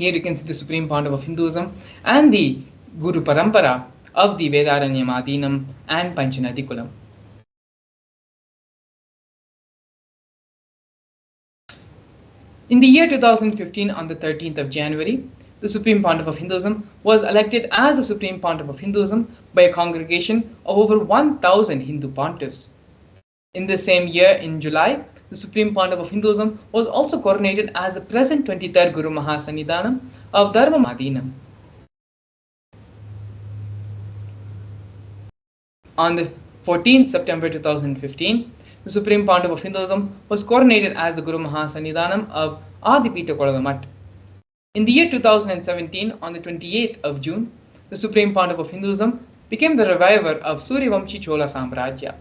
Here you can see the Supreme Pontiff of Hinduism and the Guru Parampara of the Vedaranyam and Panchanadikulam. In the year 2015, on the 13th of January, the Supreme Pontiff of Hinduism was elected as the Supreme Pontiff of Hinduism by a congregation of over 1,000 Hindu pontiffs. In the same year, in July, the Supreme Pontiff of Hinduism was also coronated as the present 23rd Guru Mahasannidhanam of Dharma Madinam. On the 14th September 2015, the Supreme Pontiff of Hinduism was coronated as the Guru Mahasannidhanam of Adipita Kodalamat. In the year 2017, on the 28th of June, the Supreme Pontiff of Hinduism became the reviver of Suryavamshi Chola Samrajya.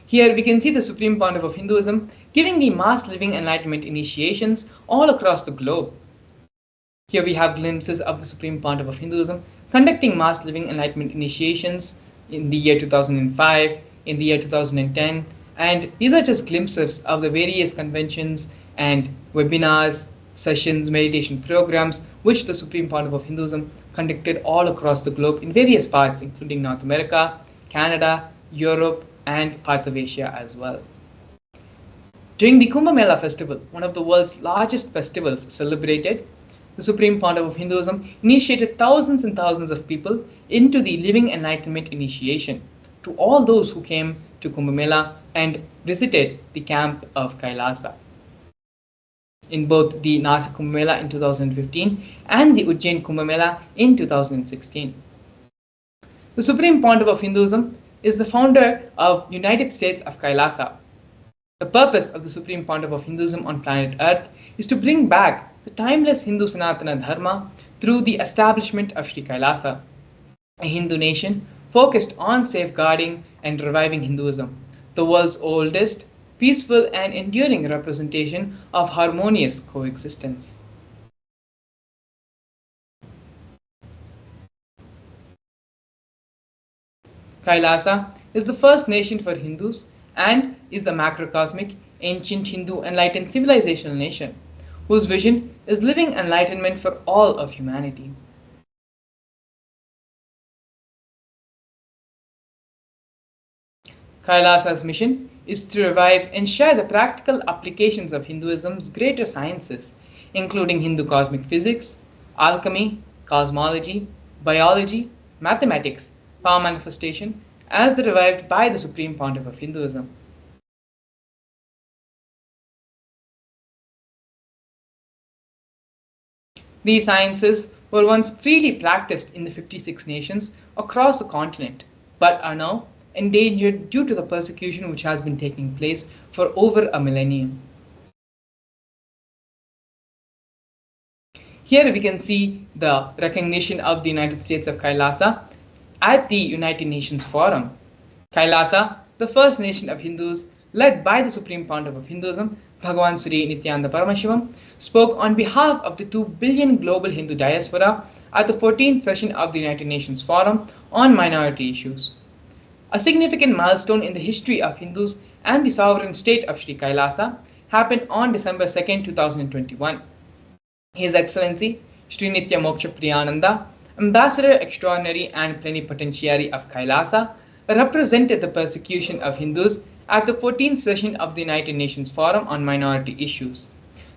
Here we can see the Supreme Pontiff of Hinduism giving the mass living enlightenment initiations all across the globe. Here we have glimpses of the Supreme Pontiff of Hinduism conducting mass living enlightenment initiations in the year 2005, in the year 2010, and these are just glimpses of the various conventions and webinars, sessions, meditation programs which the Supreme Pontiff of Hinduism conducted all across the globe in various parts, including North America, Canada, Europe, and parts of Asia as well. During the Kumbh Mela festival, one of the world's largest festivals celebrated, the Supreme Pontiff of Hinduism initiated thousands and thousands of people into the Living Enlightenment initiation to all those who came to Kumbh Mela and visited the camp of Kailasa. In both the Nasik Kumbh Mela in 2015 and the Ujjain Kumbh Mela in 2016. The Supreme Pontiff of Hinduism is the founder of United States of Kailasa. The purpose of the Supreme Pontiff of Hinduism on planet Earth is to bring back the timeless Hindu Sanatana Dharma through the establishment of Sri Kailasa, a Hindu nation focused on safeguarding and reviving Hinduism, the world's oldest, peaceful and enduring representation of harmonious coexistence. Kailasa is the first nation for Hindus and is the macrocosmic, ancient Hindu enlightened civilizational nation, whose vision is living enlightenment for all of humanity. Kailasa's mission is to revive and share the practical applications of Hinduism's greater sciences, including Hindu cosmic physics, alchemy, cosmology, biology, mathematics, power manifestation, as revived by the Supreme Pontiff of Hinduism. These sciences were once freely practiced in the 56 nations across the continent, but are now endangered due to the persecution which has been taking place for over a millennium. Here we can see the recognition of the United States of Kailasa at the United Nations Forum. Kailasa, the first nation of Hindus led by the Supreme Pontiff of Hinduism, Bhagavan Sri Nithyananda Paramashivam, spoke on behalf of the 2 billion global Hindu diaspora at the 14th session of the United Nations Forum on minority issues. A significant milestone in the history of Hindus and the sovereign state of Sri Kailasa happened on December 2nd, 2021. His Excellency Sri Nitya Moksha Priyananda, Ambassador Extraordinary and Plenipotentiary of Kailasa, represented the persecution of Hindus at the 14th session of the United Nations Forum on Minority Issues.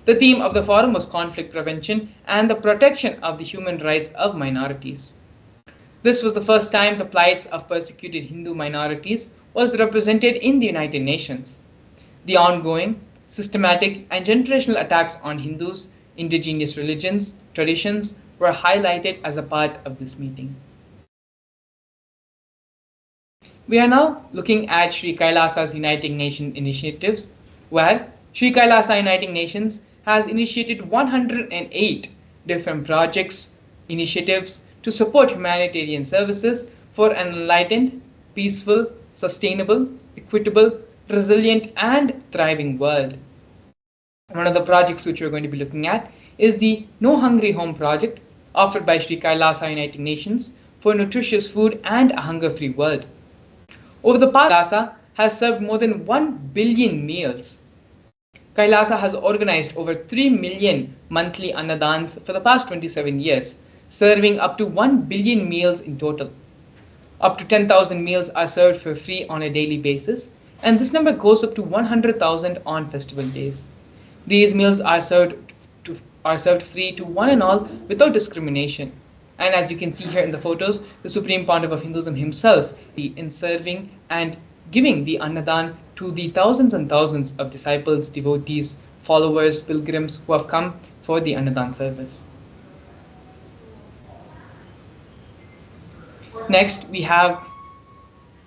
The theme of the forum was conflict prevention and the protection of the human rights of minorities. This was the first time the plights of persecuted Hindu minorities was represented in the United Nations. The ongoing, systematic and generational attacks on Hindus, indigenous religions, traditions were highlighted as a part of this meeting. We are now looking at Sri Kailasa's Uniting Nations initiatives, where Sri Kailasa Uniting Nations has initiated 108 different projects, initiatives to support humanitarian services for an enlightened, peaceful, sustainable, equitable, resilient and thriving world. One of the projects which we are going to be looking at is the No Hungry Home project offered by Sri Kailasa Uniting Nations for nutritious food and a hunger-free world. Over the past, Kailasa has served more than 1 billion meals. Kailasa has organized over 3 million monthly annadans for the past 27 years, serving up to 1 billion meals in total. Up to 10,000 meals are served for free on a daily basis, and this number goes up to 100,000 on festival days. These meals are served free to one and all without discrimination. And as you can see here in the photos, the Supreme Pontiff of Hinduism himself in serving and giving the Annadan to the thousands and thousands of disciples, devotees, followers, pilgrims who have come for the Annadan service. Next, we have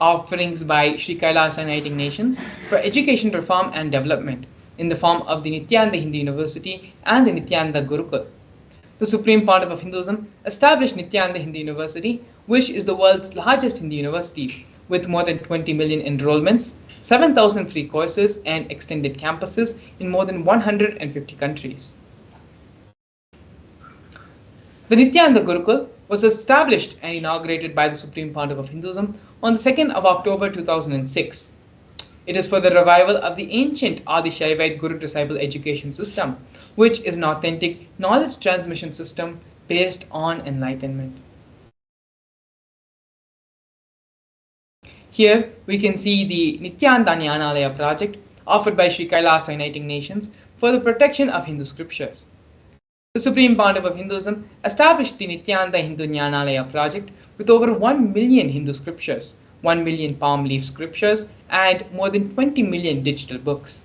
offerings by Sri Kailasa Uniting Nations for education reform and development in the form of the Nithyananda Hindu University and the Nithyananda Gurukul. The Supreme Pontiff of Hinduism established Nithyananda Hindu University, which is the world's largest Hindu university with more than 20 million enrollments, 7,000 free courses and extended campuses in more than 150 countries. The Nithyananda Gurukul was established and inaugurated by the Supreme Pontiff of Hinduism on the 2nd of October 2006. It is for the revival of the ancient Adi Shaivite Guru-disciple education system, which is an authentic knowledge transmission system based on enlightenment. Here we can see the Nithyananda Jnanalaya project offered by Sri Kailasa Uniting Nations for the protection of Hindu scriptures. The Supreme Pontiff of Hinduism established the Nithyananda Hindu Jnanalaya project with over 1 million Hindu scriptures, 1 million palm leaf scriptures, and more than 20 million digital books.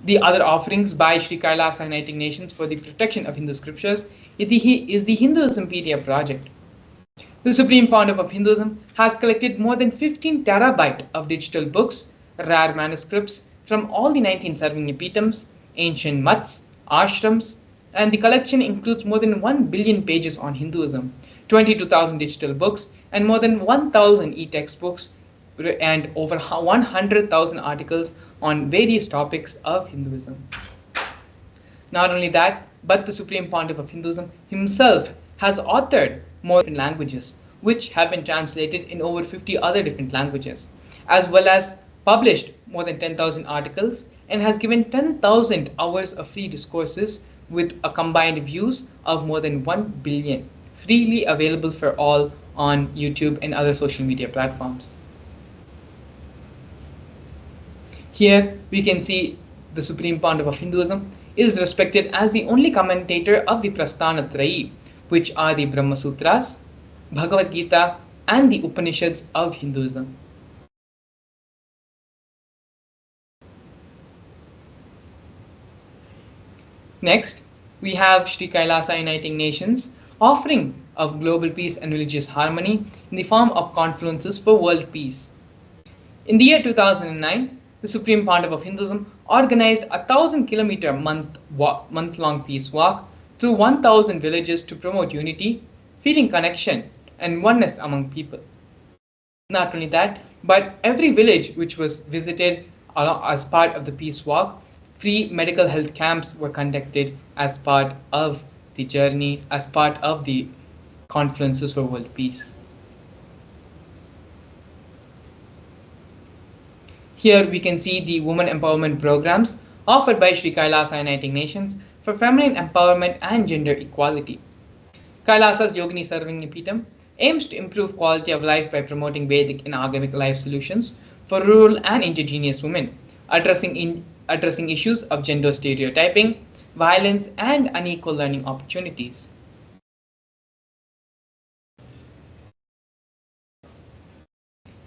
The other offerings by Sri Kailasa Uniting Nations for the protection of Hindu scriptures is the Hinduismpedia project. The Supreme Pontiff of Hinduism has collected more than 15 terabyte of digital books, rare manuscripts from all the 19 Sarvanyapitams, ancient mutts, ashrams, and the collection includes more than 1 billion pages on Hinduism, 22,000 digital books, and more than 1,000 e-textbooks, and over 100,000 articles on various topics of Hinduism. Not only that, but the Supreme Pontiff of Hinduism himself has authored more different languages, which have been translated in over 50 other different languages, as well as published more than 10,000 articles and has given 10,000 hours of free discourses with a combined views of more than 1 billion, freely available for all on YouTube and other social media platforms. Here we can see the Supreme Pontiff of Hinduism is respected as the only commentator of the Prasthana Trayi, which are the Brahma Sutras, Bhagavad Gita, and the Upanishads of Hinduism. Next, we have Sri Kailasa Uniting Nations offering of global peace and religious harmony in the form of confluences for world peace. In the year 2009, the Supreme Pontiff of Hinduism organized a 1,000-kilometer month-long peace walk through 1,000 villages to promote unity, feeling connection, and oneness among people. Not only that, but every village which was visited as part of the peace walk, free medical health camps were conducted as part of the journey, as part of the conferences for world peace. Here we can see the women empowerment programs offered by Sri Kailasa Uniting Nations for feminine empowerment and gender equality. Kailasa's Yogini Sarvanyapitam aims to improve quality of life by promoting Vedic and Agamic life solutions for rural and indigenous women, addressing issues of gender stereotyping, violence, and unequal learning opportunities.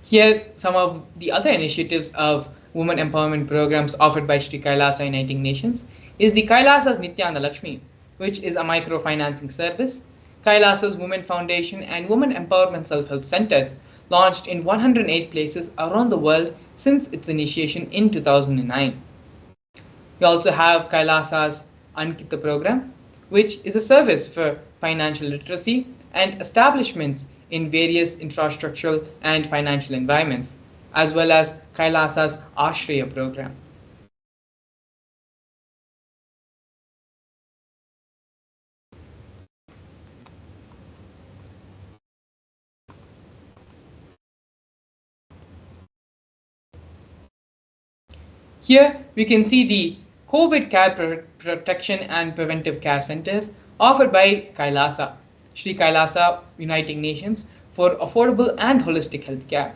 Here, some of the other initiatives of women empowerment programs offered by Sri Kailasa Uniting Nations is the Kailasa's Nityananda Lakshmi, which is a microfinancing service, Kailasa's Women Foundation and Women Empowerment Self-Help Centers, launched in 108 places around the world since its initiation in 2009. We also have Kailasa's Ankita program, which is a service for financial literacy and establishments in various infrastructural and financial environments, as well as Kailasa's Ashraya program. Here we can see the COVID care protection and preventive care centers offered by Kailasa, Sri Kailasa Uniting Nations for affordable and holistic health care.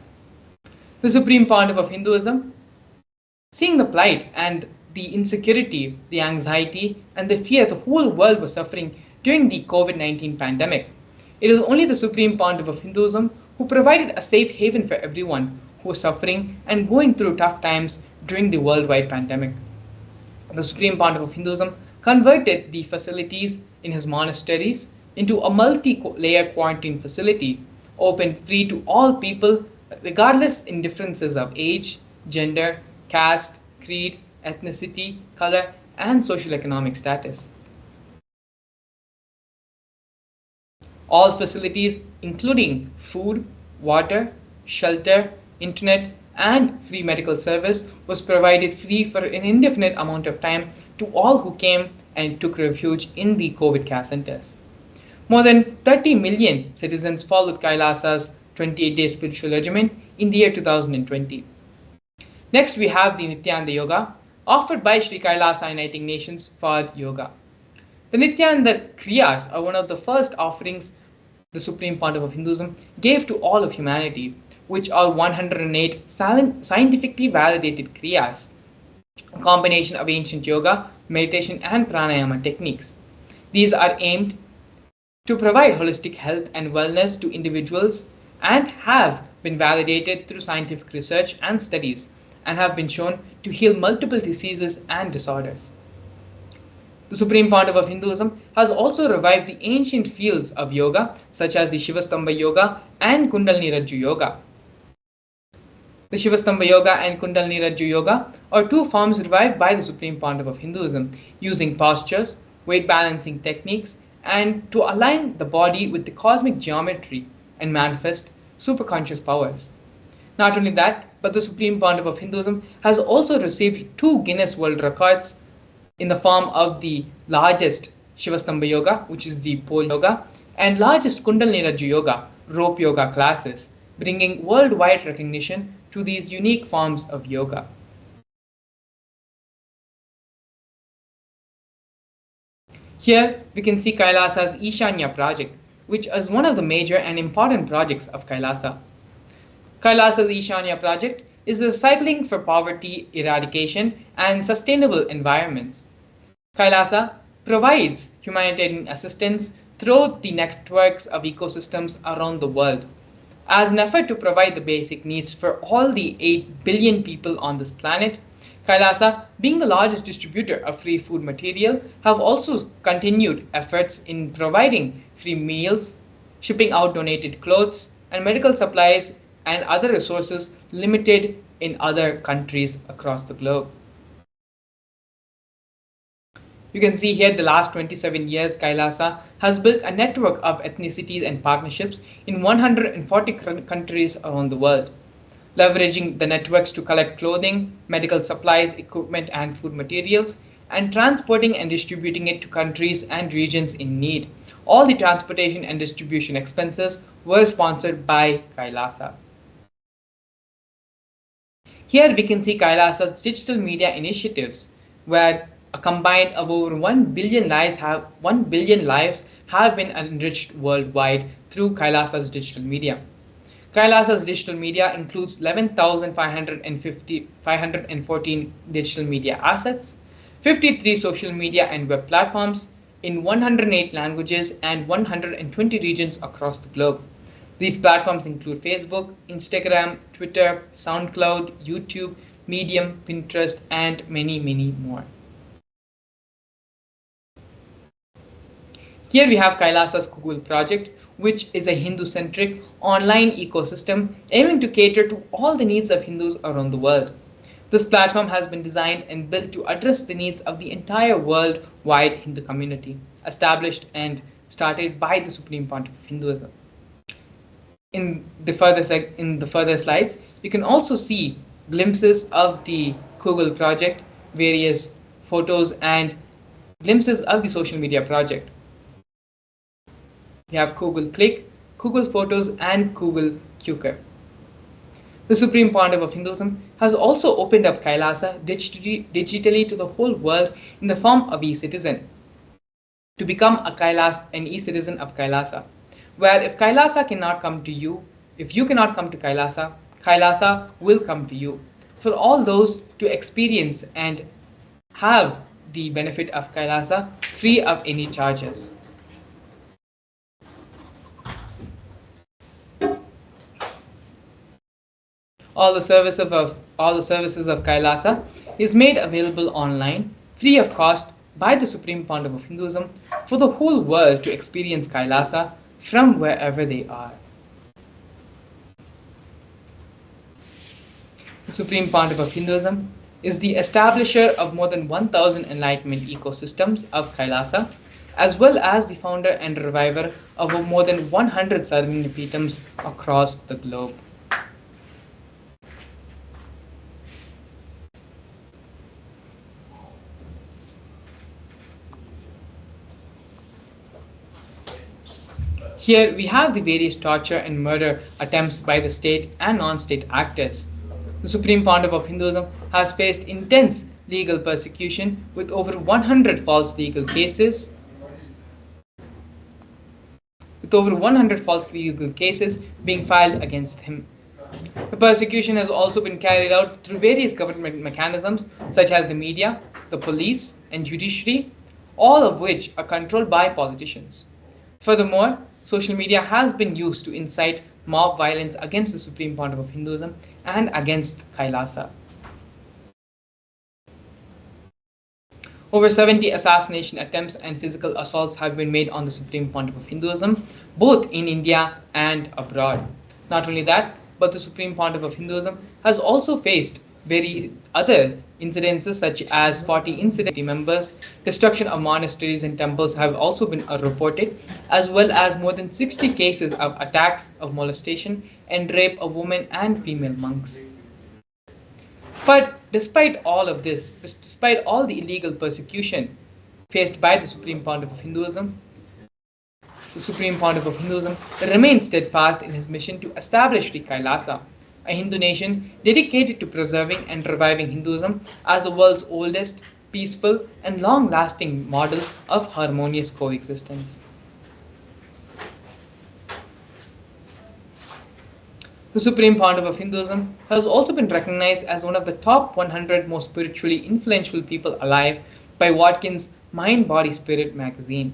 The Supreme Pontiff of Hinduism, seeing the plight and the insecurity, the anxiety, and the fear the whole world was suffering during the COVID-19 pandemic, it was only the Supreme Pontiff of Hinduism who provided a safe haven for everyone who was suffering and going through tough times during the worldwide pandemic. The Supreme Pontiff of Hinduism converted the facilities in his monasteries into a multi-layer quarantine facility open free to all people regardless in differences of age, gender, caste, creed, ethnicity, color, and social economic status. All facilities, including food, water, shelter, internet, and free medical service, was provided free for an indefinite amount of time to all who came and took refuge in the COVID care centers. More than 30 million citizens followed Kailasa's 28-day spiritual regimen in the year 2020. Next, we have the Nithyananda Yoga, offered by Sri Kailasa Uniting Nations for yoga. The Nithyananda Kriyas are one of the first offerings the Supreme Pontiff of Hinduism gave to all of humanity, which are 108 scientifically validated Kriyas, a combination of ancient yoga, meditation, and pranayama techniques. These are aimed to provide holistic health and wellness to individuals and have been validated through scientific research and studies and have been shown to heal multiple diseases and disorders. The Supreme Pontiff of Hinduism has also revived the ancient fields of yoga such as the Shivastambha Yoga and Kundalini Rajju Yoga. The Shivastambha Yoga and Kundalini Rajju Yoga are two forms revived by the Supreme Pontiff of Hinduism using postures, weight balancing techniques, and to align the body with the cosmic geometry and manifest superconscious powers. Not only that, but the Supreme Pontiff of Hinduism has also received 2 Guinness World Records in the form of the largest Shivastambha Yoga, which is the pole yoga, and largest Kundalini Rajju Yoga, rope yoga classes, bringing worldwide recognition to these unique forms of yoga. Here we can see Kailasa's Ishanya project, which is one of the major and important projects of Kailasa. Kailasa's Ishanya project is the cycling for poverty eradication and sustainable environments. Kailasa provides humanitarian assistance through the networks of ecosystems around the world as an effort to provide the basic needs for all the 8 billion people on this planet. Kailasa, being the largest distributor of free food material, have also continued efforts in providing free meals, shipping out donated clothes, and medical supplies and other resources limited in other countries across the globe. You can see here the last 27 years Kailasa has built a network of ethnicities and partnerships in 140 countries around the world, leveraging the networks to collect clothing, medical supplies, equipment, and food materials, and transporting and distributing it to countries and regions in need. All the transportation and distribution expenses were sponsored by Kailasa. Here we can see Kailasa's digital media initiatives, where a combined of over 1 billion lives have been enriched worldwide through Kailasa's digital media. Kailasa's digital media includes 11,514 digital media assets, 53 social media and web platforms in 108 languages and 120 regions across the globe. These platforms include Facebook, Instagram, Twitter, SoundCloud, YouTube, Medium, Pinterest, and many, many more. Here we have Kailasa's Google project, which is a Hindu-centric online ecosystem aiming to cater to all the needs of Hindus around the world. This platform has been designed and built to address the needs of the entire worldwide Hindu community, established and started by the Supreme Pontiff of Hinduism. In the further slides, you can also see glimpses of the Google project, various photos, and glimpses of the social media project. We have Google Click, Google Photos, and Google Qker. The Supreme Pontiff of Hinduism has also opened up Kailasa digitally to the whole world in the form of e-citizen to become an e-citizen of Kailasa, where if Kailasa cannot come to you, if you cannot come to Kailasa, Kailasa will come to you. For all those to experience and have the benefit of Kailasa free of any charges. All the services of Kailasa is made available online, free of cost, by the Supreme Pontiff of Hinduism for the whole world to experience Kailasa from wherever they are. The Supreme Pontiff of Hinduism is the establisher of more than 1,000 enlightenment ecosystems of Kailasa, as well as the founder and reviver of more than 100 Sarvanipitams across the globe. Here we have the various torture and murder attempts by the state and non-state actors. The Supreme Pontiff of Hinduism has faced intense legal persecution with over 100 false legal cases being filed against him. The persecution has also been carried out through various government mechanisms such as the media, the police, and judiciary, all of which are controlled by politicians. Furthermore, social media has been used to incite mob violence against the Supreme Pontiff of Hinduism and against Kailasa. Over 70 assassination attempts and physical assaults have been made on the Supreme Pontiff of Hinduism, both in India and abroad. Not only that, but the Supreme Pontiff of Hinduism has also faced other incidences such as 40 incident members, destruction of monasteries and temples have also been reported, as well as more than 60 cases of attacks of molestation and rape of women and female monks. But despite all of this, despite all the illegal persecution faced by the Supreme Pontiff of Hinduism, the Supreme Pontiff of Hinduism remains steadfast in his mission to establish Sri Kailasa, a Hindu nation dedicated to preserving and reviving Hinduism as the world's oldest, peaceful, and long-lasting model of harmonious coexistence. The Supreme Pontiff of Hinduism has also been recognized as one of the top 100 most spiritually influential people alive by Watkins' Mind, Body, Spirit magazine.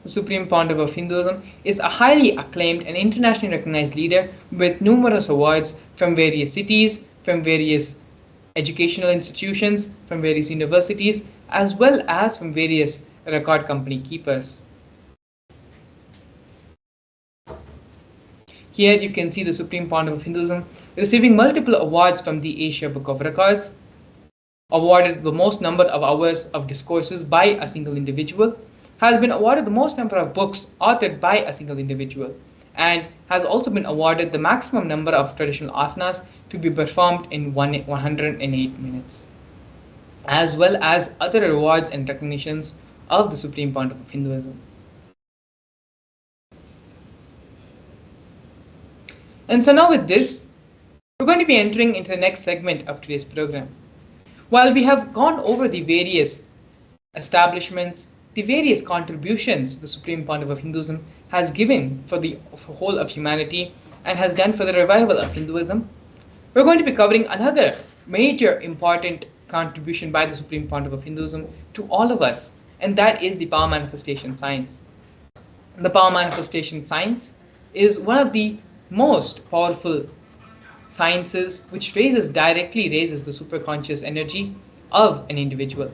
The Supreme Pontiff of Hinduism is a highly acclaimed and internationally recognized leader with numerous awards from various cities, from various educational institutions, from various universities, as well as from various record company keepers. Here you can see the Supreme Pontiff of Hinduism receiving multiple awards from the Asia Book of Records, awarded the most number of hours of discourses by a single individual, has been awarded the most number of books authored by a single individual, and has also been awarded the maximum number of traditional asanas to be performed in 108 minutes, as well as other awards and recognitions of the Supreme Pontiff of Hinduism. And so now with this, we're going to be entering into the next segment of today's program. While we have gone over the various establishments, the various contributions the Supreme Pontiff of Hinduism has given for the whole of humanity and has done for the revival of Hinduism, we're going to be covering another major important contribution by the Supreme Pontiff of Hinduism to all of us, and that is the power manifestation science. The power manifestation science is one of the most powerful sciences which directly raises the superconscious energy of an individual.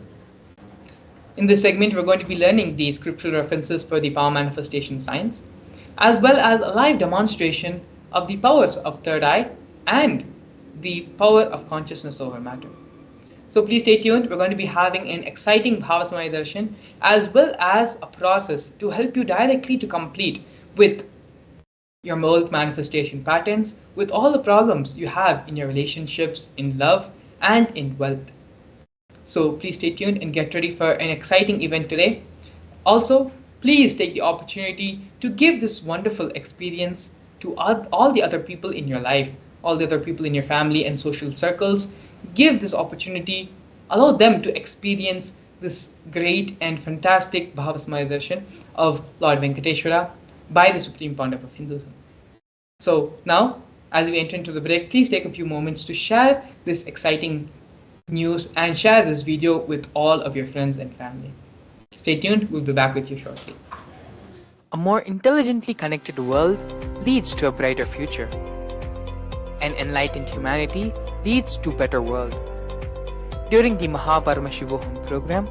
In this segment, we're going to be learning the scriptural references for the power manifestation science, as well as a live demonstration of the powers of third eye and the power of consciousness over matter. So please stay tuned. We're going to be having an exciting Bhava Samadhi Darshan, as well as a process to help you directly to complete with your mold manifestation patterns, with all the problems you have in your relationships, in love, and in wealth. So please stay tuned and get ready for an exciting event today. Also, Please take the opportunity to give this wonderful experience to all the other people in your life, all the other people in your family and social circles. Give this opportunity, allow them to experience this great and fantastic Bhava Darshan of Lord Venkateshwara by the Supreme Pontiff of Hinduism. So now, as we enter into the break, please take a few moments to share this exciting news and share this video with all of your friends and family. Stay tuned, we'll be back with you shortly. A more intelligently connected world leads to a brighter future. An enlightened humanity leads to a better world. During the Paramashivam program,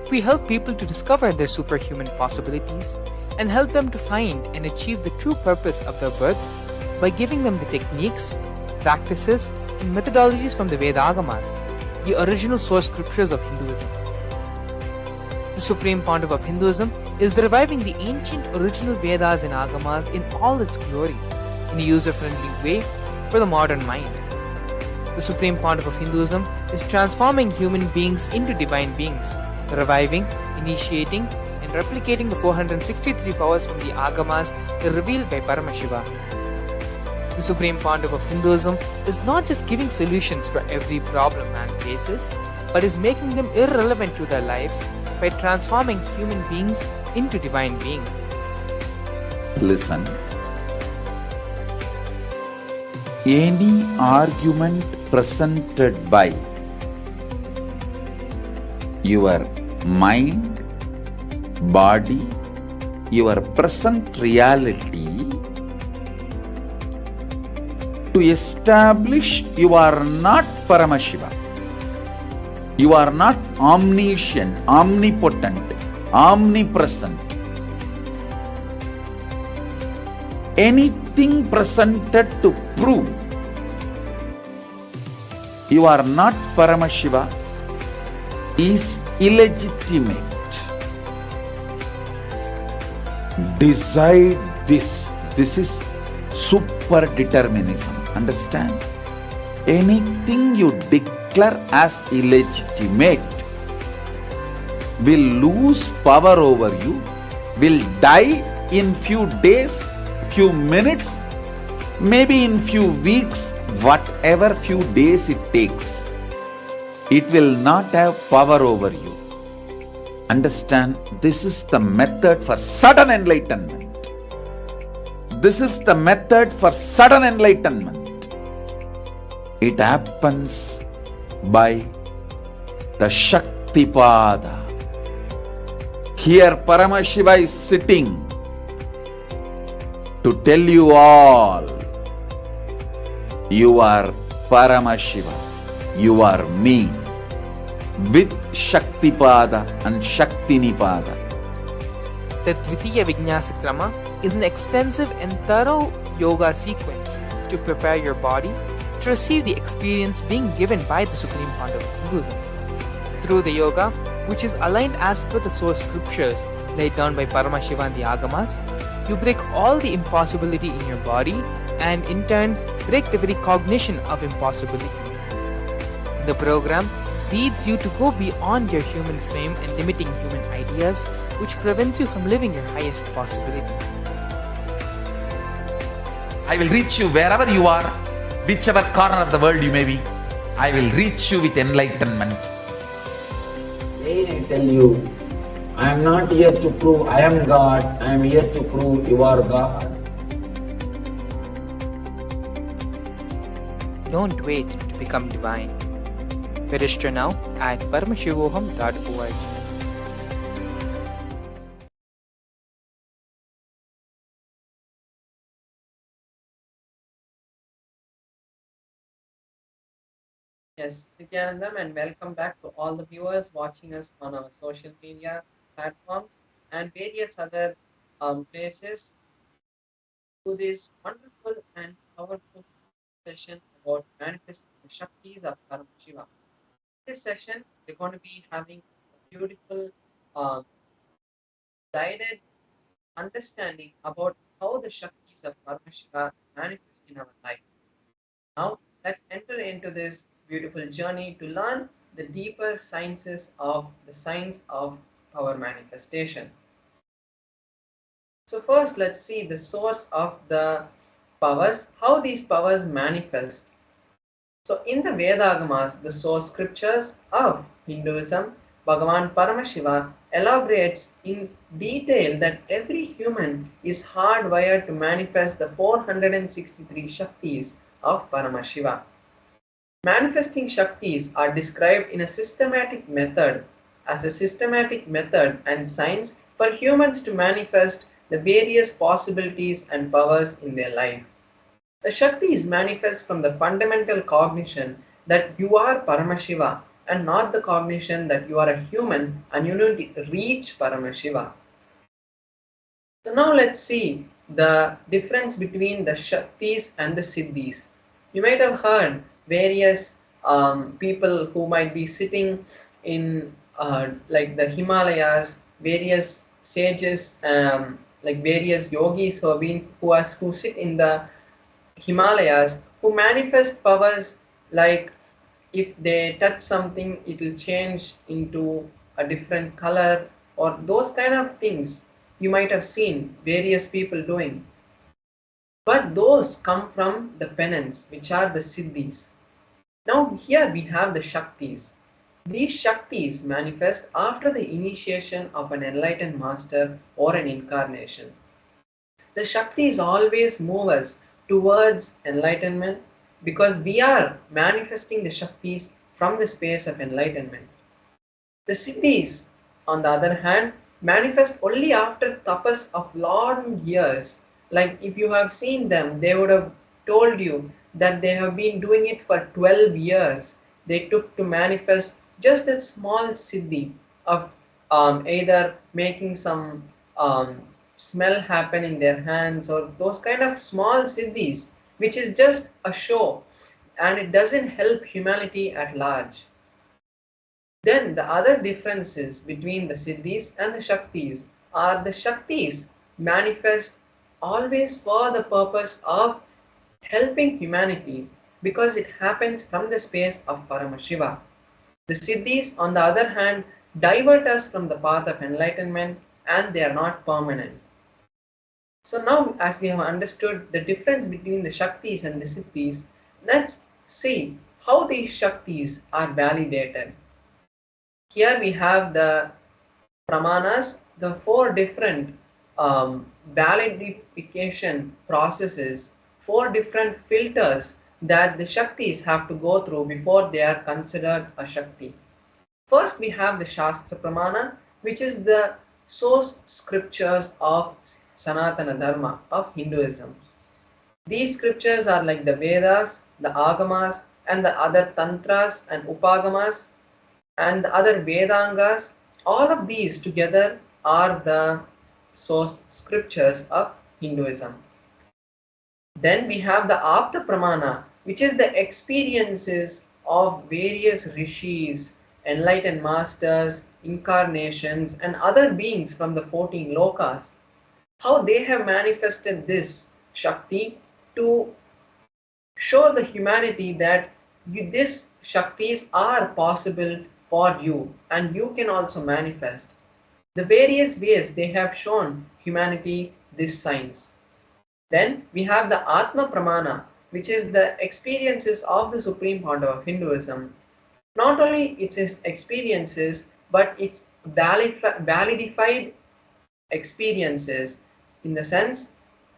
we help people to discover their superhuman possibilities and help them to find and achieve the true purpose of their birth by giving them the techniques, practices, and methodologies from the Vedagamas, the original source scriptures of Hinduism. The Supreme Pontiff of Hinduism is reviving the ancient original Vedas and Agamas in all its glory, in a user-friendly way for the modern mind. The Supreme Pontiff of Hinduism is transforming human beings into divine beings, reviving, initiating, and replicating the 463 powers from the Agamas revealed by Paramashivam. The Supreme Pontiff of Hinduism is not just giving solutions for every problem man faces, but is making them irrelevant to their lives by transforming human beings into divine beings. Listen. Any argument presented by your mind, body, your present reality to establish you are not Paramashiva. You are not omniscient, omnipotent, omnipresent. Anything presented to prove you are not Paramashiva is illegitimate. Decide this. This is super determinism. Understand? Anything you declare as illegitimate will lose power over you, will die in few days, few minutes, maybe in few weeks, whatever few days it takes. It will not have power over you. Understand, this is the method for sudden enlightenment. This is the method for sudden enlightenment. It happens by the Shaktipada. Here Paramashiva is sitting to tell you all, you are Paramashiva, you are me, with Shaktipada and Shaktinipada. The Dvitiya Vijnasa Krama is an extensive and thorough yoga sequence to prepare your body to receive the experience being given by the Supreme Pontiff of Hinduism. Through the yoga, which is aligned as per the source scriptures laid down by Paramashiva and the Agamas, you break all the impossibility in your body and in turn break the very cognition of impossibility. The program leads you to go beyond your human frame and limiting human ideas, which prevents you from living your highest possibility. I will reach you wherever you are, whichever corner of the world you may be. I will reach you with enlightenment. Again I tell you, I am not here to prove I am God, I am here to prove you are God. Don't wait to become divine. Register now at paramashivoham.org. Yes, Nithyananda, and welcome back to all the viewers watching us on our social media platforms and various other places to this wonderful and powerful session about manifesting the Shaktis of Paramashiva. This session, we're going to be having a beautiful um, guided understanding about how the Shaktis of Paramashiva manifest in our life. Now, let's enter into this beautiful journey to learn the deeper sciences of the science of power manifestation. So first let's see the source of the powers, how these powers manifest. So in the Vedagamas, the source scriptures of Hinduism, Bhagavan Paramashiva elaborates in detail that every human is hardwired to manifest the 463 Shaktis of Paramashiva. Manifesting Shaktis are described in a systematic method as a systematic method and science for humans to manifest the various possibilities and powers in their life. The Shaktis manifest from the fundamental cognition that you are Paramashiva and not the cognition that you are a human and you need to reach Paramashiva. So now let's see the difference between the Shaktis and the Siddhis. You might have heard various people who might be sitting in like the Himalayas, various sages, like various yogis who sit in the Himalayas, who manifest powers like if they touch something, it will change into a different color, or those kind of things you might have seen various people doing. But those come from the penance, which are the siddhis. Now, here we have the Shaktis. These Shaktis manifest after the initiation of an enlightened master or an incarnation. The Shaktis always move us towards enlightenment because we are manifesting the Shaktis from the space of enlightenment. The Siddhis, on the other hand, manifest only after tapas of long years. Like if you have seen them, they would have told you that they have been doing it for 12 years. They took to manifest just a small siddhi of either making some smell happen in their hands, or those kind of small siddhis, which is just a show and it doesn't help humanity at large. Then the other differences between the siddhis and the shaktis are the shaktis manifest always for the purpose of helping humanity because it happens from the space of Paramashiva. The siddhis, on the other hand, divert us from the path of enlightenment and they are not permanent. So now, as we have understood the difference between the Shaktis and the Siddhis, let's see how these Shaktis are validated. Here we have the Pramanas, the four different validification processes, four different filters that the Shaktis have to go through before they are considered a Shakti. First, we have the Shastra Pramana, which is the source scriptures of Sanatana Dharma, of Hinduism. These scriptures are like the Vedas, the Agamas, and the other Tantras and Upagamas, and the other Vedangas. All of these together are the source scriptures of Hinduism. Then we have the Apta Pramana, which is the experiences of various rishis, enlightened masters, incarnations, and other beings from the 14 lokas. How they have manifested this Shakti to show the humanity that these Shaktis are possible for you and you can also manifest. The various ways they have shown humanity this science. Then we have the Atma Pramana, which is the experiences of the Supreme Founder of Hinduism. Not only its experiences, but its validified experiences, in the sense,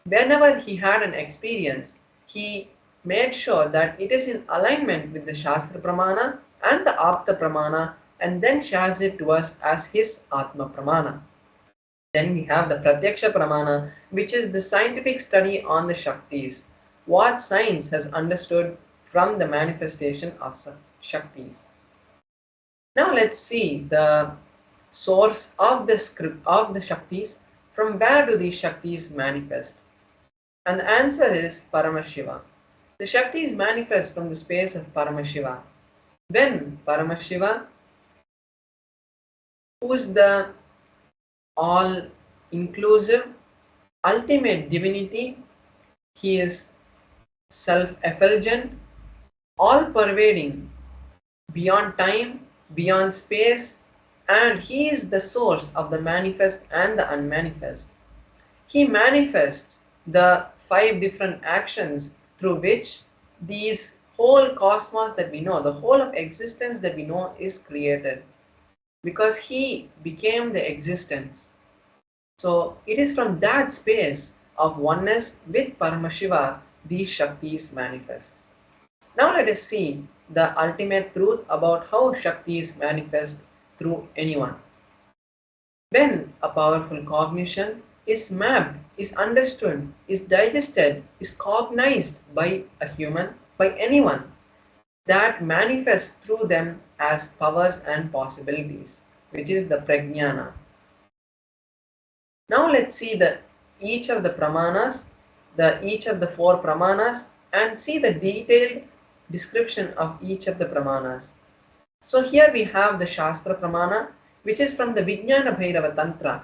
whenever he had an experience, he made sure that it is in alignment with the Shastra Pramana and the Apta Pramana, and then shares it to us as his Atma Pramana. Then we have the Pratyaksha Pramana, which is the scientific study on the Shaktis, what science has understood from the manifestation of Shaktis. Now let's see the source of the script of the Shaktis. From where do these Shaktis manifest? And the answer is Paramashiva. The Shaktis manifest from the space of Paramashiva. When Paramashiva, who is the all-inclusive, ultimate divinity, he is self-effulgent, all-pervading, beyond time, beyond space, and he is the source of the manifest and the unmanifest. he manifests the 5 different actions through which these whole cosmos that we know, the whole of existence that we know is created, because he became the existence. So it is from that space of oneness with Paramashiva these Shaktis manifest. Now let us see the ultimate truth about how Shaktis manifest through anyone. When a powerful cognition is mapped, is understood, is digested, is cognized by a human, by anyone, that manifests through them as powers and possibilities, which is the prajnana. Now let's see each of the pramanas, each of the 4 pramanas, and see the detailed description of each of the pramanas. So here we have the Shastra Pramana, which is from the Vijnana Bhairava Tantra,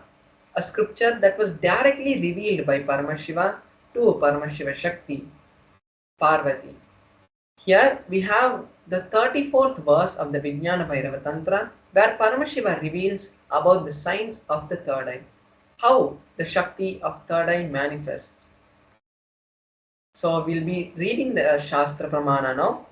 a scripture that was directly revealed by Paramashiva to Paramashiva Shakti, Parvati. Here we have the 34th verse of the Vijnana Bhairava Tantra, where Paramashiva reveals about the signs of the third eye, how the Shakti of third eye manifests. So we'll be reading the Shastra Pramana now.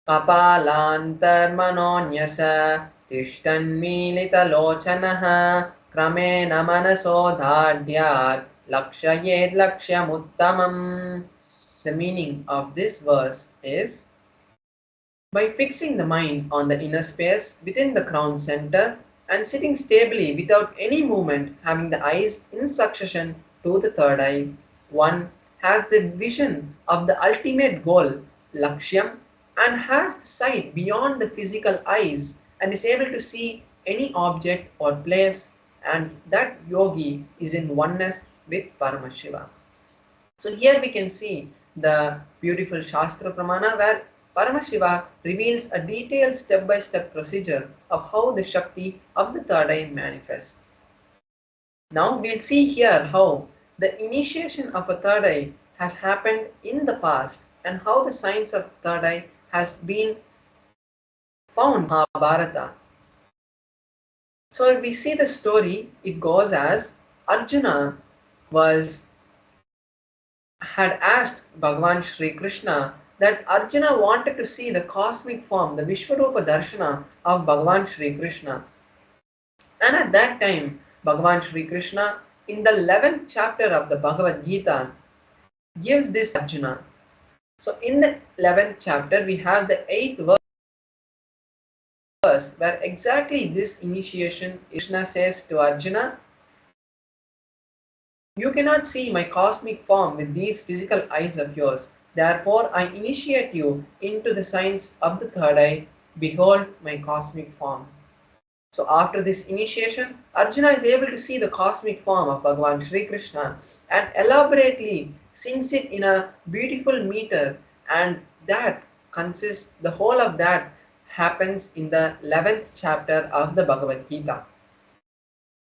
Kapalantarmanonyasa tishtanmilitalochanaha kramena manasodhadyat lakshayed lakshyamuttamam. The meaning of this verse is, by fixing the mind on the inner space within the crown center and sitting stably without any movement, having the eyes in succession to the third eye, one has the vision of the ultimate goal, Lakshyam, and has the sight beyond the physical eyes and is able to see any object or place, and that yogi is in oneness with Paramashiva. So here we can see the beautiful Shastra Pramana where Paramashiva reveals a detailed step-by-step procedure of how the Shakti of the third eye manifests. Now we'll see here how the initiation of a third eye has happened in the past and how the science of third eye has been found in Mahabharata. So if we see the story, it goes as Arjuna had asked Bhagavan Shri Krishna that Arjuna wanted to see the cosmic form, the Vishwarupa Darshana of Bhagavan Shri Krishna. And at that time, Bhagavan Shri Krishna, in the 11th chapter of the Bhagavad Gita, gives this to Arjuna. So in the 11th chapter, we have the 8th verse where exactly this initiation Krishna says to Arjuna, "You cannot see my cosmic form with these physical eyes of yours. Therefore, I initiate you into the science of the third eye. Behold my cosmic form." So after this initiation, Arjuna is able to see the cosmic form of Bhagavan Shri Krishna and elaborately sings it in a beautiful meter, and that consists, the whole of that happens in the 11th chapter of the Bhagavad Gita.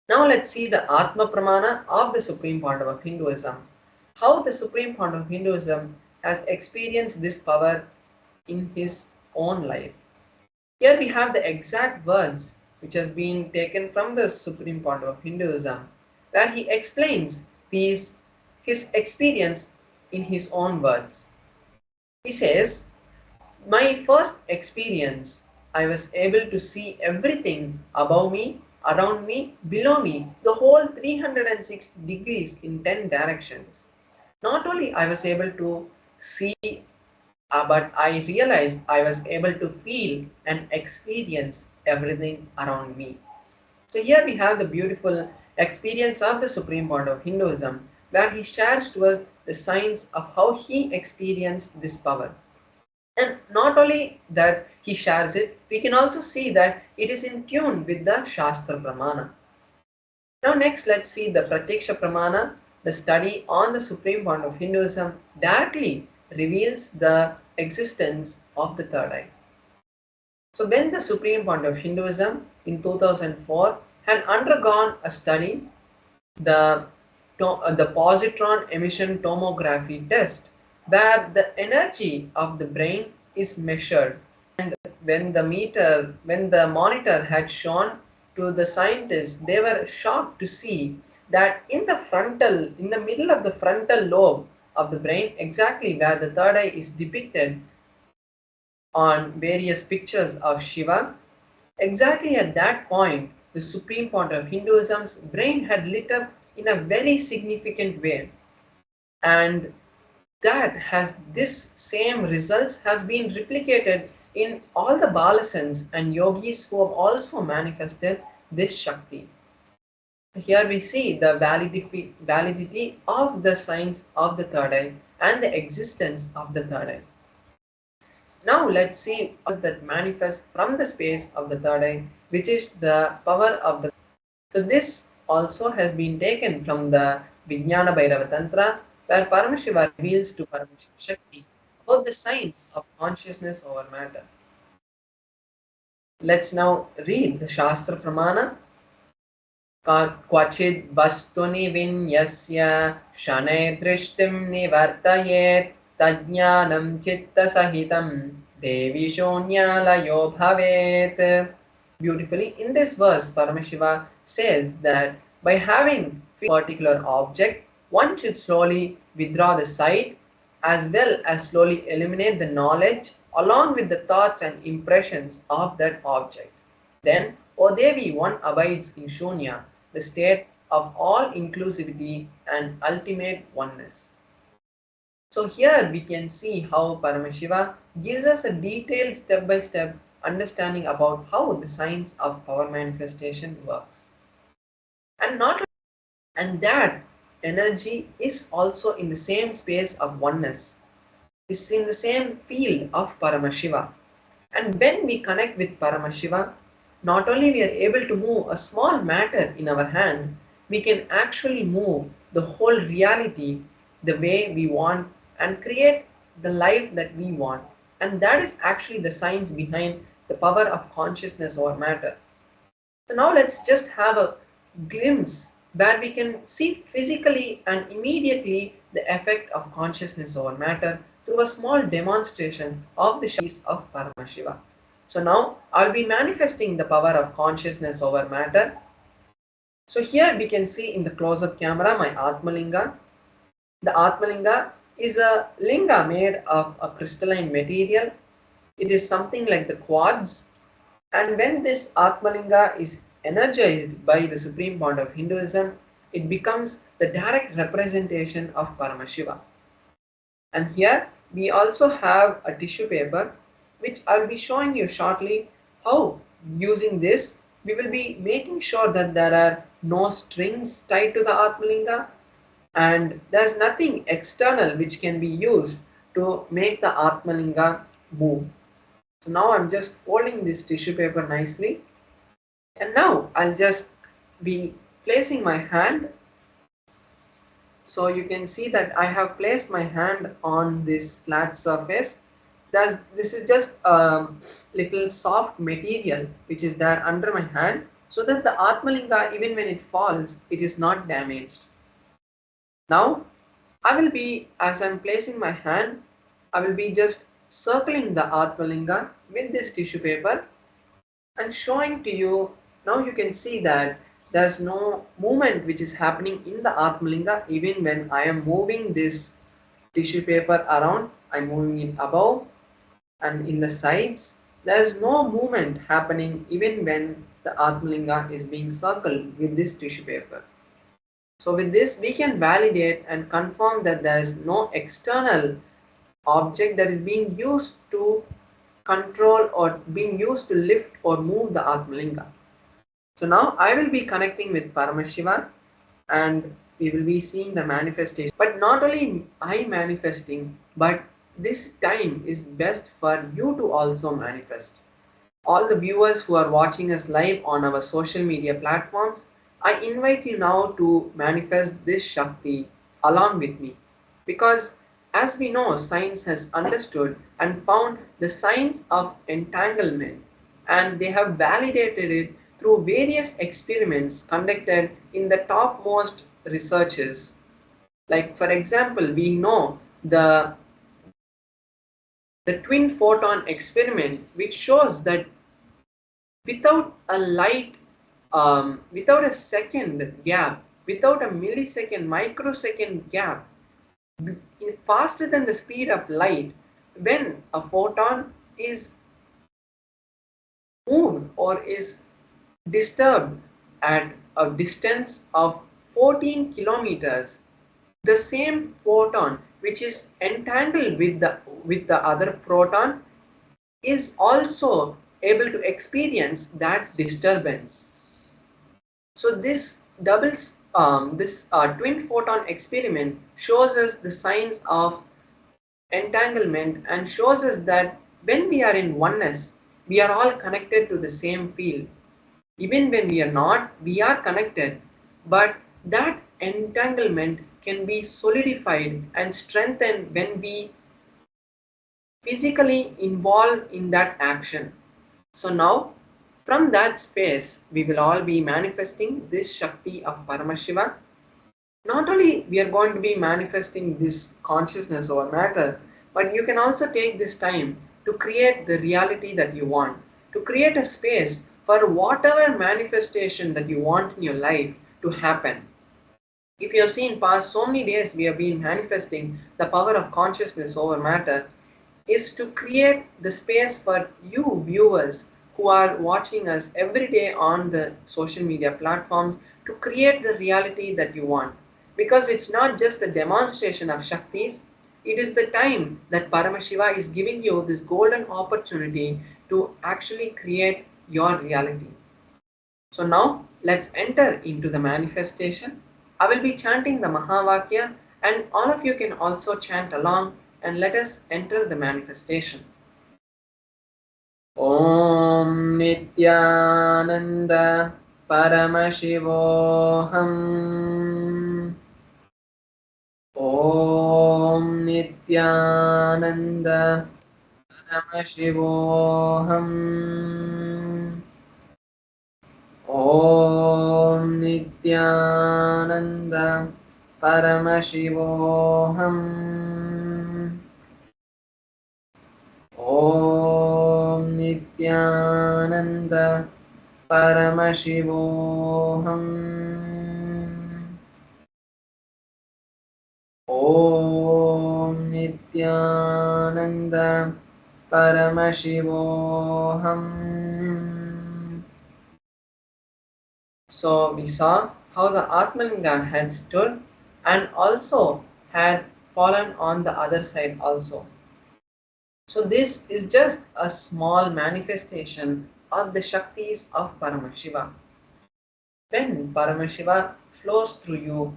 Now let's see the Atma Pramana of the Supreme Point of Hinduism. How the Supreme Point of Hinduism has experienced this power in his own life. Here we have the exact words which has been taken from the Supreme Point of Hinduism, where he explains his experience in his own words. He says, "My first experience, I was able to see everything above me, around me, below me, the whole 360 degrees in 10 directions. Not only I was able to see, but I realized I was able to feel and experience everything around me." So here we have the beautiful experience of the Supreme Point of Hinduism, where he shares to us the signs of how he experienced this power. And not only that he shares it, we can also see that it is in tune with the Shastra Pramana. Now next, let's see the Pratyaksha Pramana. The study on the Supreme Point of Hinduism directly reveals the existence of the third eye. So when the Supreme Point of Hinduism in 2004 had undergone a study, the positron emission tomography test, where the energy of the brain is measured, and when the monitor had shown to the scientists, they were shocked to see that in the middle of the frontal lobe of the brain, exactly where the third eye is depicted on various pictures of Shiva, exactly at that point, the supreme point of Hinduism's brain had lit up in a very significant way. And that has this same results has been replicated in all the balasans and yogis who have also manifested this Shakti. Here we see the validity of the signs of the third eye and the existence of the third eye. Now let's see that manifests from the space of the third eye, which is the power of the. So this also has been taken from the Vijnana Bhairava Tantra, where Paramashiva reveals to Paramashiva Shakti about the science of consciousness over matter. Let's now read the Shastra Pramana. क्वचिद् वस्तुनि विन्यस्य शनैः दृष्टिं निवर्तयेत् तज्ज्ञानं चित्तसहितं देवी शून्यालयो भवेत्. Beautifully, in this verse, Paramashiva says that by having a particular object, one should slowly withdraw the sight as well as slowly eliminate the knowledge along with the thoughts and impressions of that object. Then, O Devi, one abides in Shunya, the state of all inclusivity and ultimate oneness. So here we can see how Paramashiva gives us a detailed step-by-step understanding about how the science of power manifestation works. And that energy is also in the same space of oneness, is in the same field of Paramashiva. And when we connect with Paramashiva, not only we are able to move a small matter in our hand, we can actually move the whole reality the way we want and create the life that we want. And that is actually the science behind the power of consciousness over matter. So now let's just have a glimpse where we can see physically and immediately the effect of consciousness over matter through a small demonstration of the Shaktis of Paramashiva. So now I'll be manifesting the power of consciousness over matter. So here we can see in the close-up camera my Atmalinga. The Atmalinga is a linga made of a crystalline material. It is something like the quartz. And when this Atmalinga is energized by the supreme point of Hinduism, it becomes the direct representation of Paramashiva. And here we also have a tissue paper, which I'll be showing you shortly how using this we will be making sure that there are no strings tied to the Atmalinga and there's nothing external which can be used to make the Atmalinga move. So now I'm just folding this tissue paper nicely, and now I'll just be placing my hand. So you can see that I have placed my hand on this flat surface. This is just a little soft material which is there under my hand, so that the Atmalinga, even when it falls, it is not damaged. Now I will be, as I'm placing my hand, I will be just circling the Atmalinga with this tissue paper and showing to you. Now you can see that there's no movement which is happening in the Atmalinga. Even when I am moving this tissue paper around, I'm moving it above and in the sides. There's no movement happening even when the Atmalinga is being circled with this tissue paper. So with this we can validate and confirm that there is no external object that is being used to control or being used to lift or move the Atmalinga. So now I will be connecting with Paramashiva and we will be seeing the manifestation. But not only I manifesting, but this time is best for you to also manifest. All the viewers who are watching us live on our social media platforms, I invite you now to manifest this Shakti along with me. Because as we know, science has understood and found the science of entanglement, and they have validated it through various experiments conducted in the topmost researches. Like for example, we know the twin photon experiment, which shows that without a light, without a second gap, without a millisecond, microsecond gap, faster than the speed of light. When a photon is moved or is disturbed at a distance of 14 kilometers, the same photon which is entangled with the other proton is also able to experience that disturbance. So this twin photon experiment shows us the signs of entanglement and shows us that when we are in oneness, we are all connected to the same field. Even when we are not, we are connected, but that entanglement can be solidified and strengthened when we physically involve in that action. So now, from that space, we will all be manifesting this Shakti of Paramashiva. Not only we are going to be manifesting this consciousness over matter, but you can also take this time to create the reality that you want, to create a space for whatever manifestation that you want in your life to happen. If you have seen past so many days we have been manifesting the power of consciousness over matter, is to create the space for you viewers who are watching us every day on the social media platforms to create the reality that you want. Because it's not just the demonstration of Shaktis, it is the time that Paramashiva is giving you this golden opportunity to actually create your reality. So now let's enter into the manifestation. I will be chanting the Mahavakya and all of you can also chant along and let us enter the manifestation. Om Nithyananda Paramashivoham. Om Nithyananda Paramashivoham. Om Nithyananda Paramashivoham. Om Nithyananda Paramashivoham. Om Nithyananda Paramashivoham. So we saw how the Atmalinga had stood and also had fallen on the other side also. So this is just a small manifestation of the Shaktis of Paramashiva. When Paramashiva flows through you,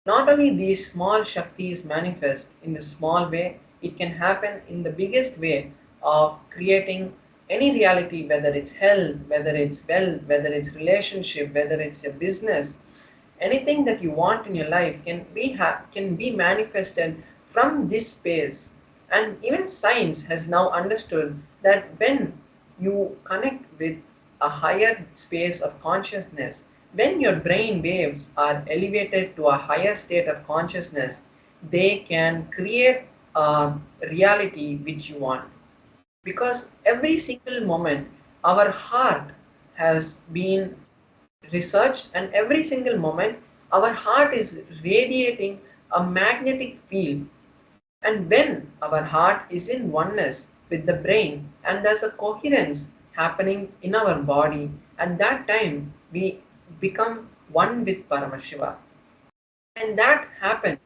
not only these small Shaktis manifest in a small way, it can happen in the biggest way of creating any reality, whether it's health, whether it's wealth, whether it's relationship, whether it's a business. Anything that you want in your life can be manifested from this space. And even science has now understood that when you connect with a higher space of consciousness, when your brain waves are elevated to a higher state of consciousness, they can create a reality which you want. Because every single moment, our heart has been researched, and every single moment, our heart is radiating a magnetic field. And when our heart is in oneness with the brain and there's a coherence happening in our body, at that time we become one with Paramashiva. And that happens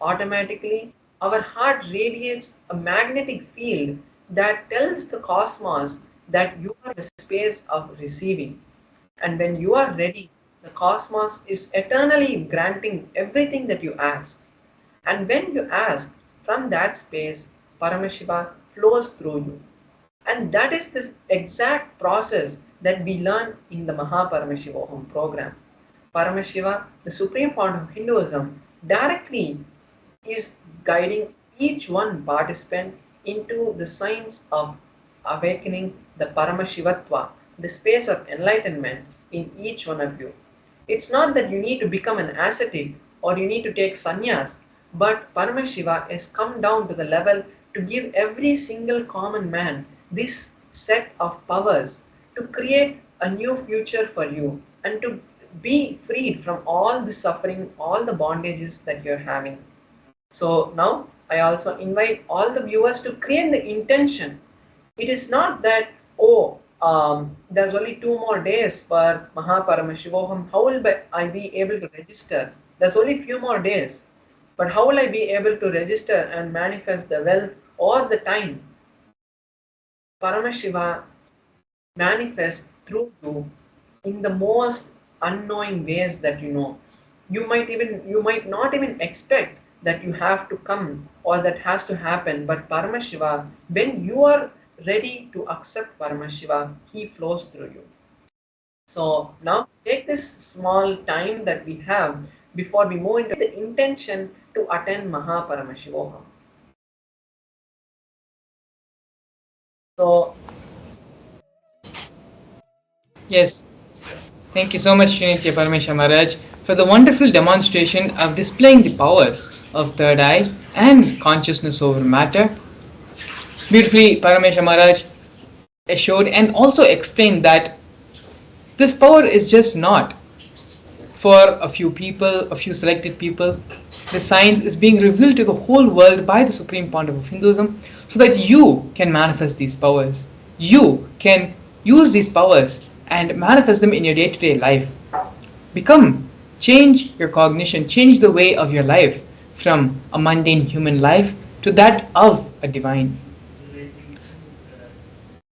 automatically. Our heart radiates a magnetic field that tells the cosmos that you are the space of receiving. And when you are ready, the cosmos is eternally granting everything that you ask. And when you ask from that space, Paramashiva flows through you. And that is this exact process that we learn in the Mahaparamashivoham program. Paramashiva, the supreme point of Hinduism, directly is guiding each one participant into the science of awakening the Paramashivatva, the space of enlightenment in each one of you. It's not that you need to become an ascetic or you need to take sannyas, but Paramashiva has come down to the level to give every single common man this set of powers to create a new future for you and to be freed from all the suffering, all the bondages that you're having. So now I also invite all the viewers to create the intention. It is not that, oh, there's only 2 more days for Mahaparamashivaham. How will I be able to register? There's only few more days. But how will I be able to register and manifest the wealth or the time? Paramashiva manifests through you in the most unknowing ways that you know. You might not even expect that you have to come or that has to happen, but Paramashiva, when you are ready to accept Paramashiva, he flows through you. So now take this small time that we have before we move into the intention to attend Mahaparamashivaham. So Yes, thank you so much, Srinitya Paramesha Maharaj, for the wonderful demonstration of displaying the powers of third eye and consciousness over matter. Beautifully, Paramesha Maharaj assured and also explained that this power is just not for a few people, a few selected people. The science is being revealed to the whole world by the Supreme Pontiff of Hinduism so that you can manifest these powers. You can use these powers and manifest them in your day-to-day life. Change your cognition, change the way of your life from a mundane human life to that of a divine.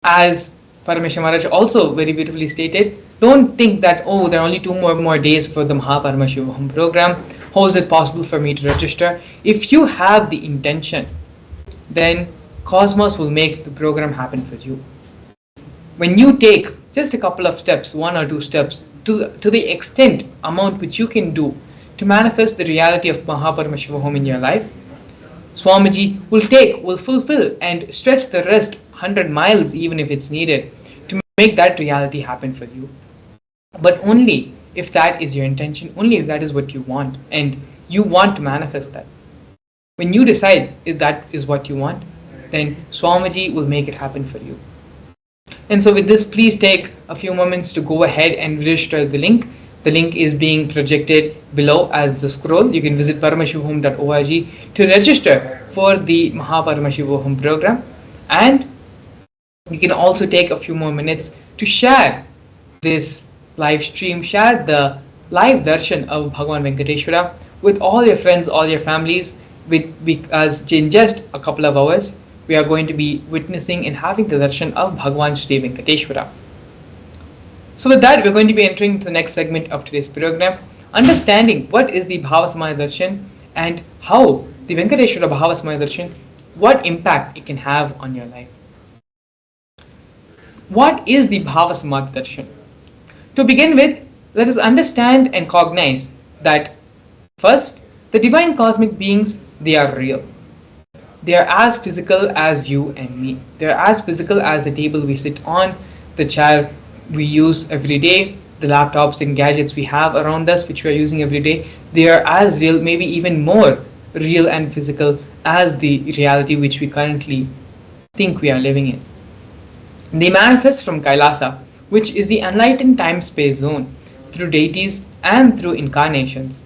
As Paramesha Maharaj also very beautifully stated, don't think that, oh, there are only 2 more days for the Mahaparamashivaham program. How is it possible for me to register? If you have the intention, then Cosmos will make the program happen for you. When you take just a couple of steps, 1 or 2 steps, to the extent amount which you can do to manifest the reality of Mahaparamashivaham in your life, Swamiji will fulfill and stretch the rest 100 miles even if it's needed to make that reality happen for you. But only if that is your intention, only if that is what you want and you want to manifest that. When you decide if that is what you want, then Swamiji will make it happen for you. And so with this, please take a few moments to go ahead and register the link. The link is being projected below as the scroll. You can visit paramashivaham.org to register for the Mahaparamashivaham program. And you can also take a few more minutes to share this live stream, share the live darshan of Bhagavan Venkateshwara with all your friends, all your families, because in just a couple of hours, we are going to be witnessing and having the darshan of Bhagavan Shri Venkateshwara. So with that, we're going to be entering into the next segment of today's program, understanding what is the Bhava Samadhi darshan and how the Venkateshwara Bhava Samadhi darshan, what impact it can have on your life. What is the Bhava Samadhi darshan? To begin with, let us understand and cognize that first, the divine cosmic beings, they are real. They are as physical as you and me. They are as physical as the table we sit on, the chair we use every day, the laptops and gadgets we have around us which we are using every day. They are as real, maybe even more real and physical as the reality which we currently think we are living in. They manifest from Kailasa, which is the enlightened time-space zone, through deities and through incarnations.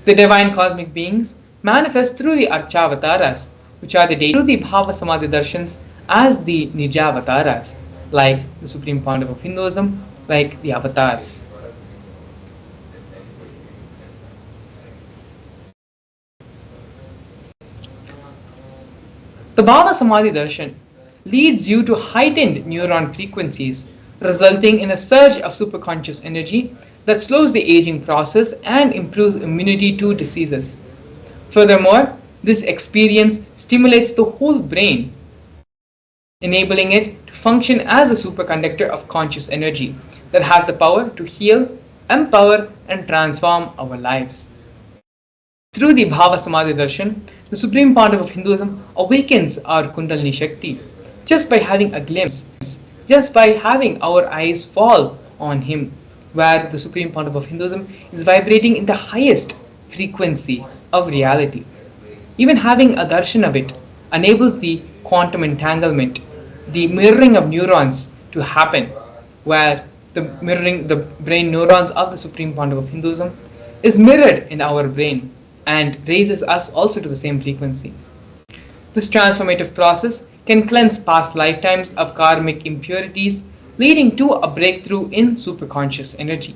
The divine cosmic beings manifest through the Archavataras, which are the deities, through the Bhava Samadhi darshans as the Nijavataras, like the Supreme Pontiff of Hinduism, like the avatars. The Bhava Samadhi darshan leads you to heightened neuron frequencies, resulting in a surge of superconscious energy that slows the aging process and improves immunity to diseases. Furthermore, this experience stimulates the whole brain, enabling it to function as a superconductor of conscious energy that has the power to heal, empower, and transform our lives. Through the Bhava Samadhi darshan, the Supreme Pontiff of Hinduism awakens our Kundalini Shakti just by having a glimpse, just by having our eyes fall on him, where the Supreme Pontiff of Hinduism is vibrating in the highest frequency of reality. Even having a darshan of it enables the quantum entanglement, the mirroring of neurons to happen, where the mirroring the brain neurons of the Supreme Pontiff of Hinduism, is mirrored in our brain and raises us also to the same frequency. This transformative process can cleanse past lifetimes of karmic impurities, leading to a breakthrough in superconscious energy.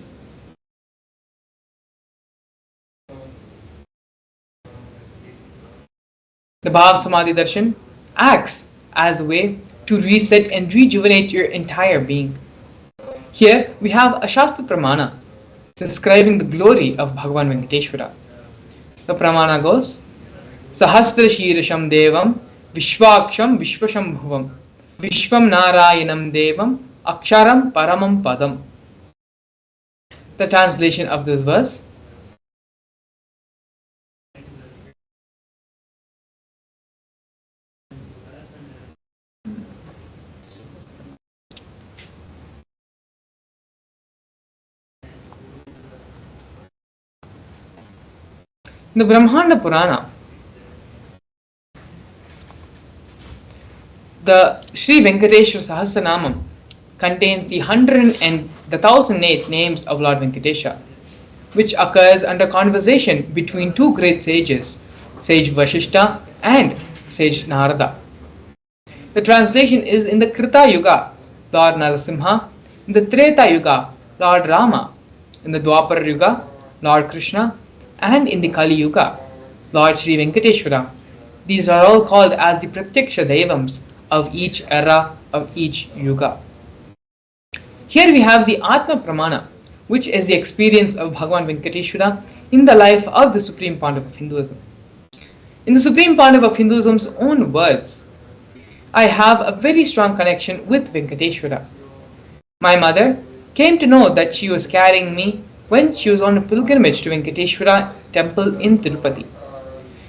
The Bhava Samadhi Darshan acts as a way to reset and rejuvenate your entire being. Here we have a Shastra Pramana describing the glory of Bhagavan Venkateshwara. The Pramana goes, Sahasra Shirasham Devam Vishwaksham Vishwashambhuvam Vishwam Narayanam Devam Aksharam Paramam Padam. The translation of this verse: in the Brahmanda Purana, the Sri Venkateshwara Sahasranamam contains the 1008 names of Lord Venkatesha, which occurs under conversation between two great sages, Sage Vashishta and Sage Narada. The translation is in the Krita Yuga, Lord Narasimha; in the Treta Yuga, Lord Rama; in the Dwapara Yuga, Lord Krishna; and in the Kali Yuga, Lord Sri Venkateshwara. These are all called as the Pratyaksha Devams of each era, of each Yuga. Here we have the Atma Pramana, which is the experience of Bhagavan Venkateshwara in the life of the Supreme Pontiff of Hinduism. In the Supreme Pontiff of Hinduism's own words, I have a very strong connection with Venkateshwara. My mother came to know that she was carrying me when she was on a pilgrimage to Venkateshwara temple in Tirupati.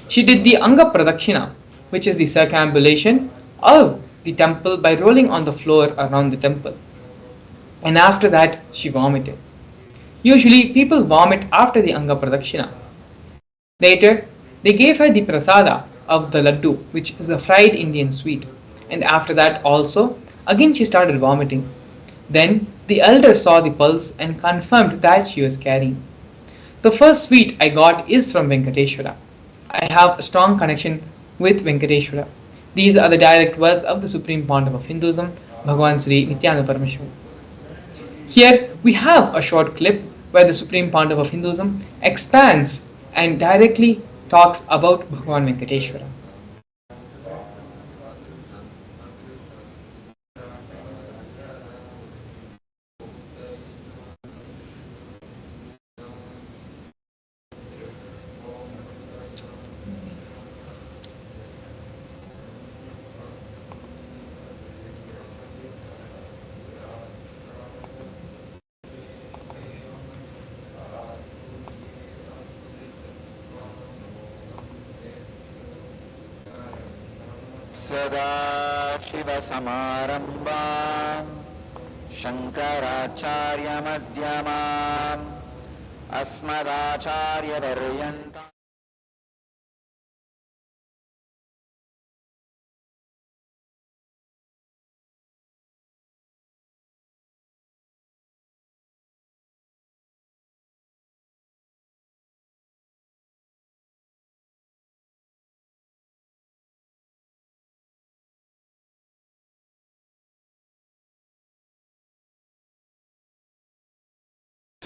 She did the Anga Pradakshina, which is the circumambulation of the temple by rolling on the floor around the temple. And after that, she vomited. Usually, people vomit after the Anga Pradakshina. Later, they gave her the prasada of the laddu, which is a fried Indian sweet. And after that also, again she started vomiting. Then the elders saw the pulse and confirmed that she was carrying. The first sweet I got is from Venkateshwara. I have a strong connection with Venkateshwara. These are the direct words of the Supreme Pontiff of Hinduism, Bhagavan Sri Nithyananda Paramashivam. Here we have a short clip where the Supreme Pontiff of Hinduism expands and directly talks about Bhagavan Venkateshwara. सदाशिवसमारम्भाम् शङ्कराचार्यमध्यमाम् अस्मदाचार्यपर्यन्ताम्.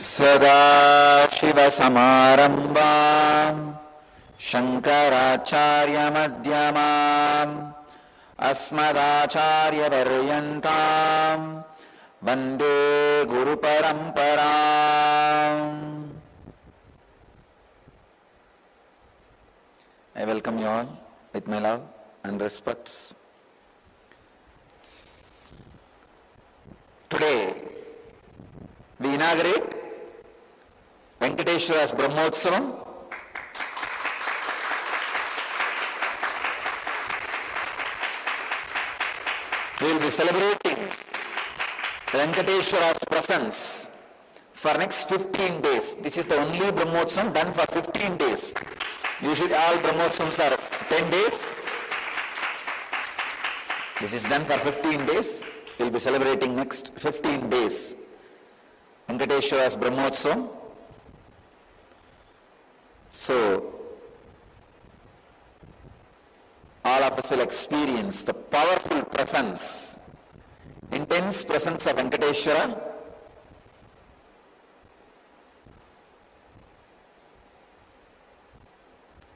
सदाशिवसमारम्भाम् शङ्कराचार्यमध्यमाम् अस्मदाचार्यपर्यन्ताम् वन्दे गुरुपरम्पराम्. I welcome you all with my love and respects. Today, we inaugurate Venkateshwara's Brahmotsavam. We will be celebrating Venkateshwara's presence for next 15 days. This is the only Brahmotsavam done for 15 days. Usually all Brahmotsavams are 10 days. This is done for 15 days. We will be celebrating next 15 days Venkateshwara's Brahmotsavam. So, all of us will experience the powerful presence, intense presence of Venkateshwara,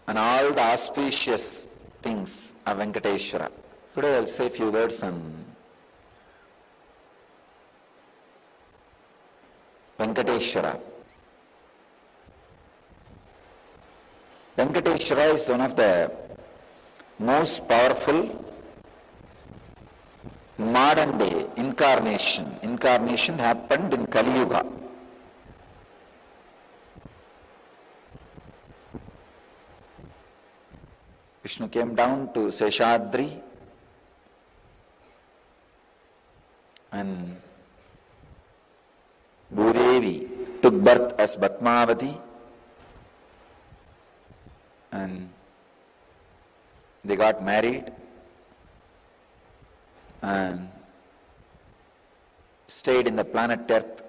and all the auspicious things of Venkateshwara. Today I'll say a few words on Venkateshwara. Venkateshwara is one of the most powerful modern day incarnation. Incarnation happened in Kali Yuga. Vishnu came down to Seshadri and Bhudevi took birth as Bhatmavati, and they got married and stayed in the planet Earth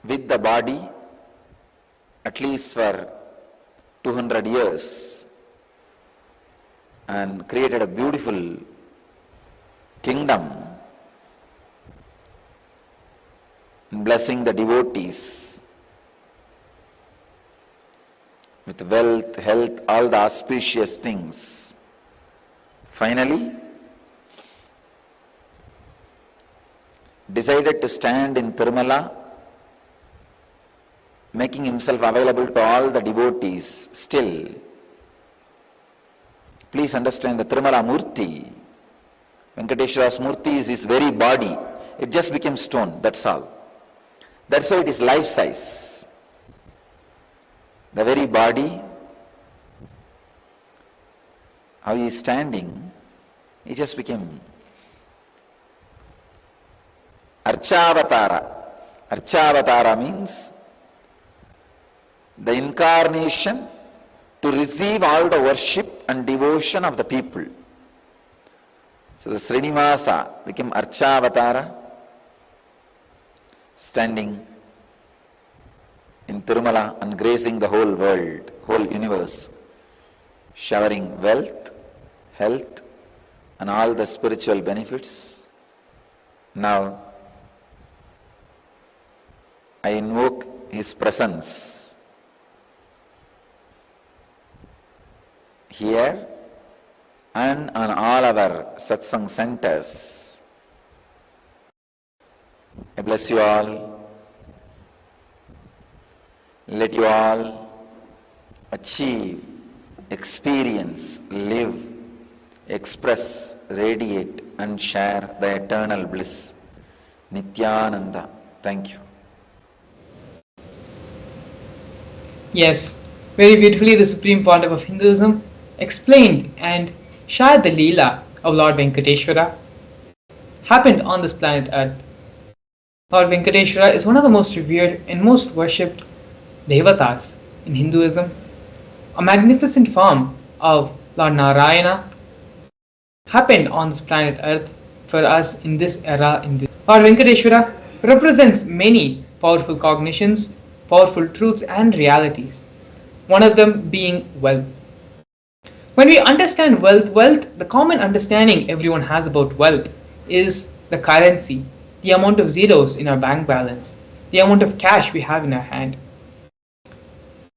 with the body at least for 200 years and created a beautiful kingdom, blessing the devotees with wealth, health, all the auspicious things. Finally, decided to stand in Tirumala, making himself available to all the devotees still. Please understand the Tirumala Murti, Venkateshwara's Murti is his very body. It just became stone, that's all. That's why it is life size. The very body, how he is standing, he just became Archavatara. Archavatara means the incarnation to receive all the worship and devotion of the people. So the Srinivasa became Archavatara, standing in Tirumala and gracing the whole world, whole universe, showering wealth, health, and all the spiritual benefits. Now, I invoke his presence here and on all our satsang centers. I bless you all. Let you all achieve, experience, live, express, radiate and share the eternal bliss. Nithyananda. Thank you. Yes, very beautifully the Supreme Pontiff of Hinduism explained and shared the Leela of Lord Venkateshwara happened on this planet Earth. Lord Venkateshwara is one of the most revered and most worshipped Devatas in Hinduism, a magnificent form of Lord Narayana happened on this planet Earth for us in this era. Lord Venkateshwara represents many powerful cognitions, powerful truths and realities, one of them being wealth. When we understand wealth, the common understanding everyone has about wealth is the currency, the amount of zeros in our bank balance, the amount of cash we have in our hand.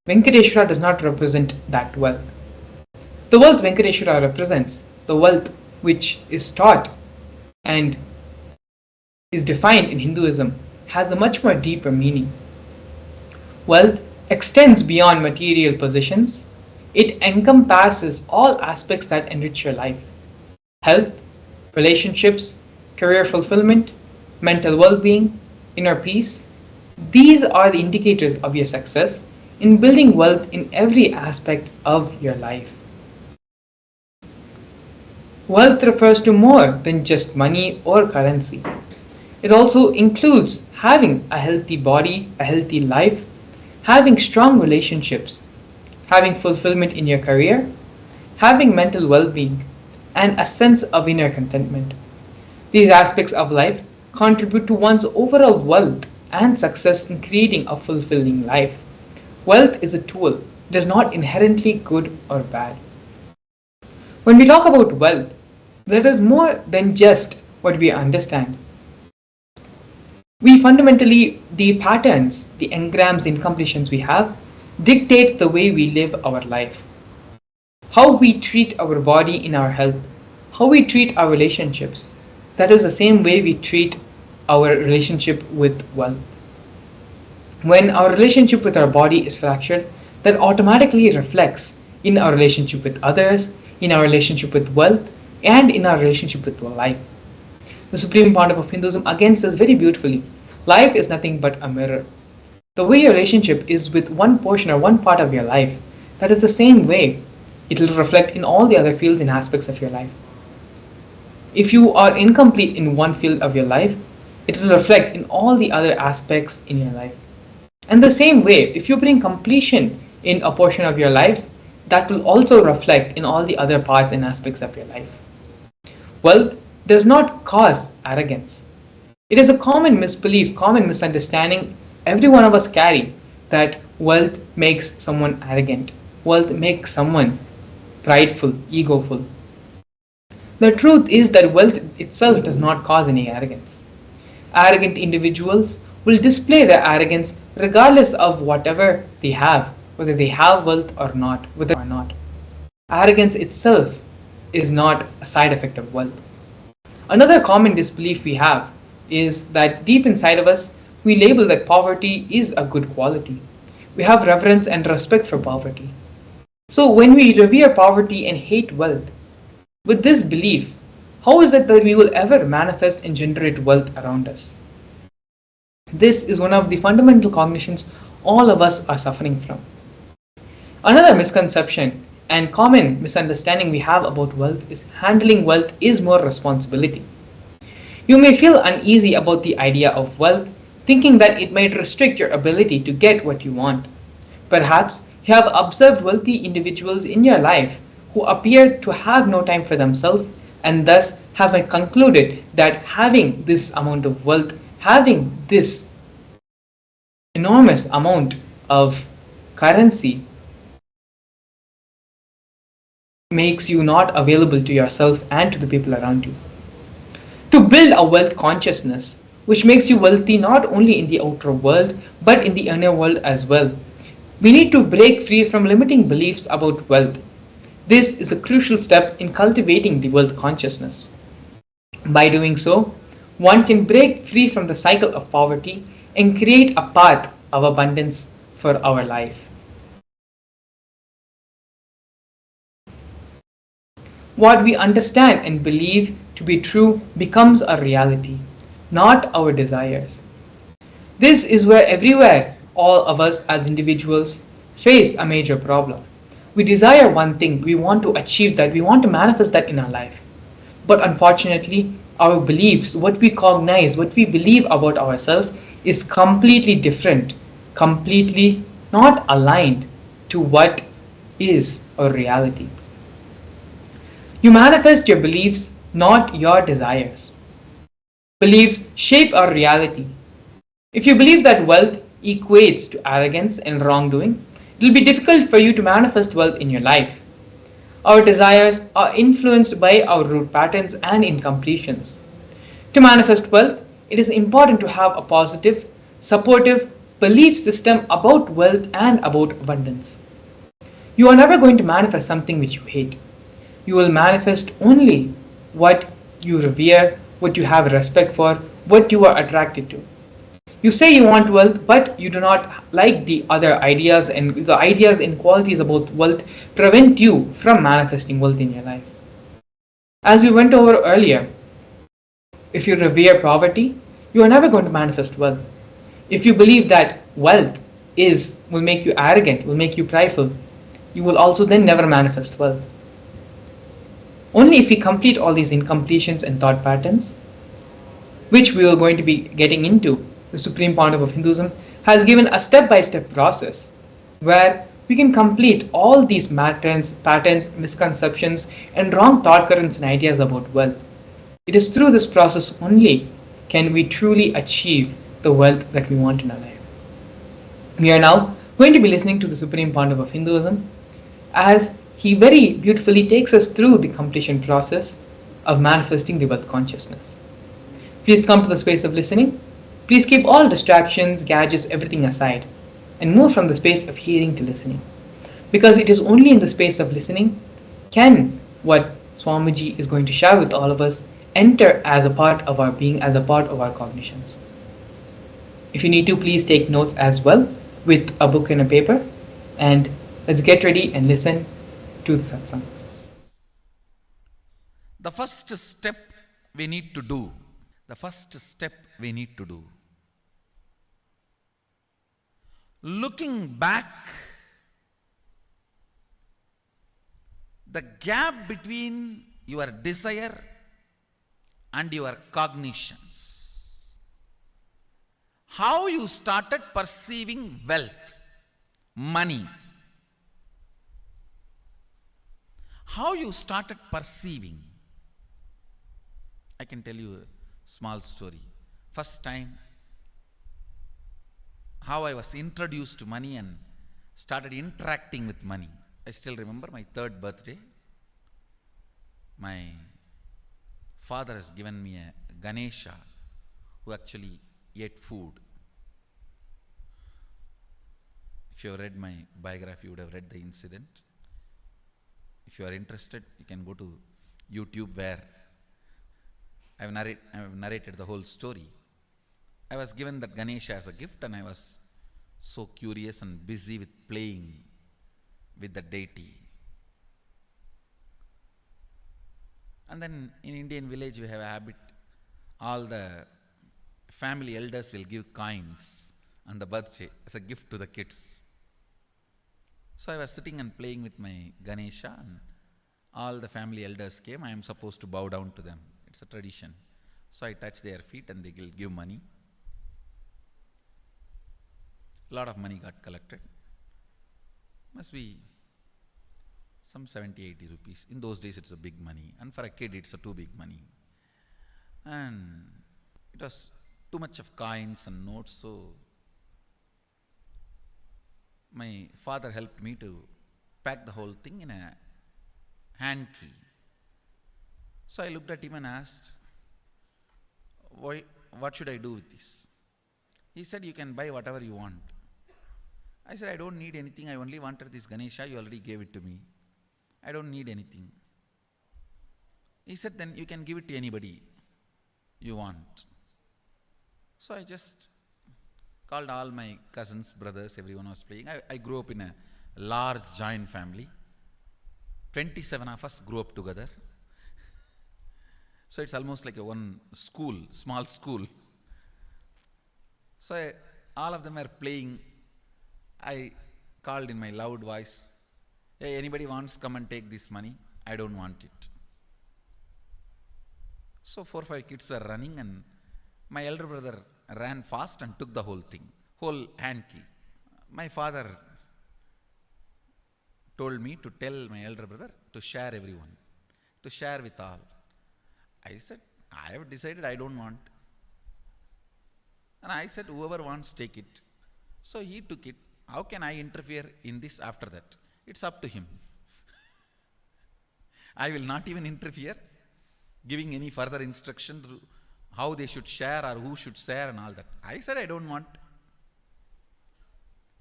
Venkateshwara does not represent that wealth. The wealth Venkateshwara represents, the wealth which is taught and is defined in Hinduism, has a much more deeper meaning. Wealth extends beyond material possessions. It encompasses all aspects that enrich your life. Health, relationships, career fulfillment, mental well-being, inner peace. These are the indicators of your success in building wealth in every aspect of your life. Wealth refers to more than just money or currency. It also includes having a healthy body, a healthy life, having strong relationships, having fulfillment in your career, having mental well-being, and a sense of inner contentment. These aspects of life contribute to one's overall wealth and success in creating a fulfilling life. Wealth is a tool. It is not inherently good or bad. When we talk about wealth, there is more than just what we understand. We fundamentally, the patterns, the engrams, the incompletions we have dictate the way we live our life. How we treat our body in our health, how we treat our relationships, that is the same way we treat our relationship with wealth. When our relationship with our body is fractured, that automatically reflects in our relationship with others, in our relationship with wealth, and in our relationship with life. The Supreme Pandava of Hinduism again says very beautifully, life is nothing but a mirror. The way your relationship is with one portion or one part of your life, that is the same way it will reflect in all the other fields and aspects of your life. If you are incomplete in one field of your life, it will reflect in all the other aspects in your life. And the same way, if you bring completion in a portion of your life, that will also reflect in all the other parts and aspects of your life. Wealth does not cause arrogance. It is a common misbelief, common misunderstanding every one of us carry, that wealth makes someone arrogant. Wealth makes someone prideful, egoful. The truth is that wealth itself does not cause any arrogance. Arrogant individuals will display their arrogance regardless of whatever they have, whether they have wealth or not, Arrogance itself is not a side effect of wealth. Another common disbelief we have is that deep inside of us, we label that poverty is a good quality. We have reverence and respect for poverty. So when we revere poverty and hate wealth, with this belief, how is it that we will ever manifest and generate wealth around us? This is one of the fundamental cognitions all of us are suffering from. Another misconception and common misunderstanding we have about wealth is handling wealth is more responsibility. You may feel uneasy about the idea of wealth, thinking that it might restrict your ability to get what you want. Perhaps you have observed wealthy individuals in your life who appear to have no time for themselves and thus have concluded that having this amount of wealth, having this enormous amount of currency makes you not available to yourself and to the people around you. To build a wealth consciousness, which makes you wealthy not only in the outer world but in the inner world as well, we need to break free from limiting beliefs about wealth. This is a crucial step in cultivating the wealth consciousness. By doing so, one can break free from the cycle of poverty and create a path of abundance for our life. What we understand and believe to be true becomes a reality, not our desires. This is where everywhere all of us as individuals face a major problem. We desire one thing, we want to achieve that, we want to manifest that in our life. But unfortunately, our beliefs, what we cognize, what we believe about ourselves is completely different, completely not aligned to what is our reality. You manifest your beliefs, not your desires. Beliefs shape our reality. If you believe that wealth equates to arrogance and wrongdoing, it will be difficult for you to manifest wealth in your life. Our desires are influenced by our root patterns and incompletions. To manifest wealth, it is important to have a positive, supportive belief system about wealth and about abundance. You are never going to manifest something which you hate. You will manifest only what you revere, what you have respect for, what you are attracted to. You say you want wealth, but you do not like the other ideas, and the ideas and qualities about wealth prevent you from manifesting wealth in your life. As we went over earlier, if you revere poverty, you are never going to manifest wealth. If you believe that wealth will make you arrogant, will make you prideful, you will also then never manifest wealth. Only if we complete all these incompletions and thought patterns, which we are going to be getting into, the Supreme Pandava of Hinduism has given a step-by-step process where we can complete all these patterns, misconceptions, and wrong thought currents and ideas about wealth. It is through this process only can we truly achieve the wealth that we want in our life. We are now going to be listening to the Supreme Pandav of Hinduism as he very beautifully takes us through the completion process of manifesting the wealth consciousness. Please come to the space of listening. Please keep all distractions, gadgets, everything aside and move from the space of hearing to listening. Because it is only in the space of listening can what Swamiji is going to share with all of us enter as a part of our being, as a part of our cognitions. If you need to, please take notes as well with a book and a paper. And let's get ready and listen to the satsang. The first step we need to do, the first step we need to do, looking back, the gap between your desire and your cognitions, how you started perceiving wealth, money, how you started perceiving. I can tell you a small story. First time, how I was introduced to money and started interacting with money. I still remember my 3rd birthday. My father has given me a Ganesha who actually ate food. If you have read my biography, you would have read the incident. If you are interested, you can go to YouTube where I have narrated the whole story. I was given that Ganesha as a gift and I was so curious and busy with playing with the deity. And then in Indian village we have a habit, all the family elders will give coins on the birthday as a gift to the kids. So I was sitting and playing with my Ganesha and all the family elders came. I am supposed to bow down to them. It's a tradition. So I touch their feet and they will give money. A lot of money got collected. Must be some 70, 80 rupees. In those days it's a big money. And for a kid it's a too big money. And it was too much of coins and notes, so my father helped me to pack the whole thing in a hand key. So I looked at him and asked, what should I do with this? He said, you can buy whatever you want. I said, I don't need anything. I only wanted this Ganesha. You already gave it to me. I don't need anything. He said, then you can give it to anybody you want. So I just called all my cousins, brothers, everyone was playing. I grew up in a large joint family. 27 of us grew up together. So it's almost like a one school, small school. So all of them are playing. I called in my loud voice, hey, anybody wants, come and take this money. I don't want it. So 4 or 5 kids were running and my elder brother ran fast and took the whole thing, whole hand key. My father told me to tell my elder brother to share everyone, to share with all. I said, I have decided I don't want. And I said, whoever wants, take it. So he took it. How can I interfere in this after that? It's up to him. I will not even interfere, giving any further instruction to how they should share or who should share and all that. I said, I don't want.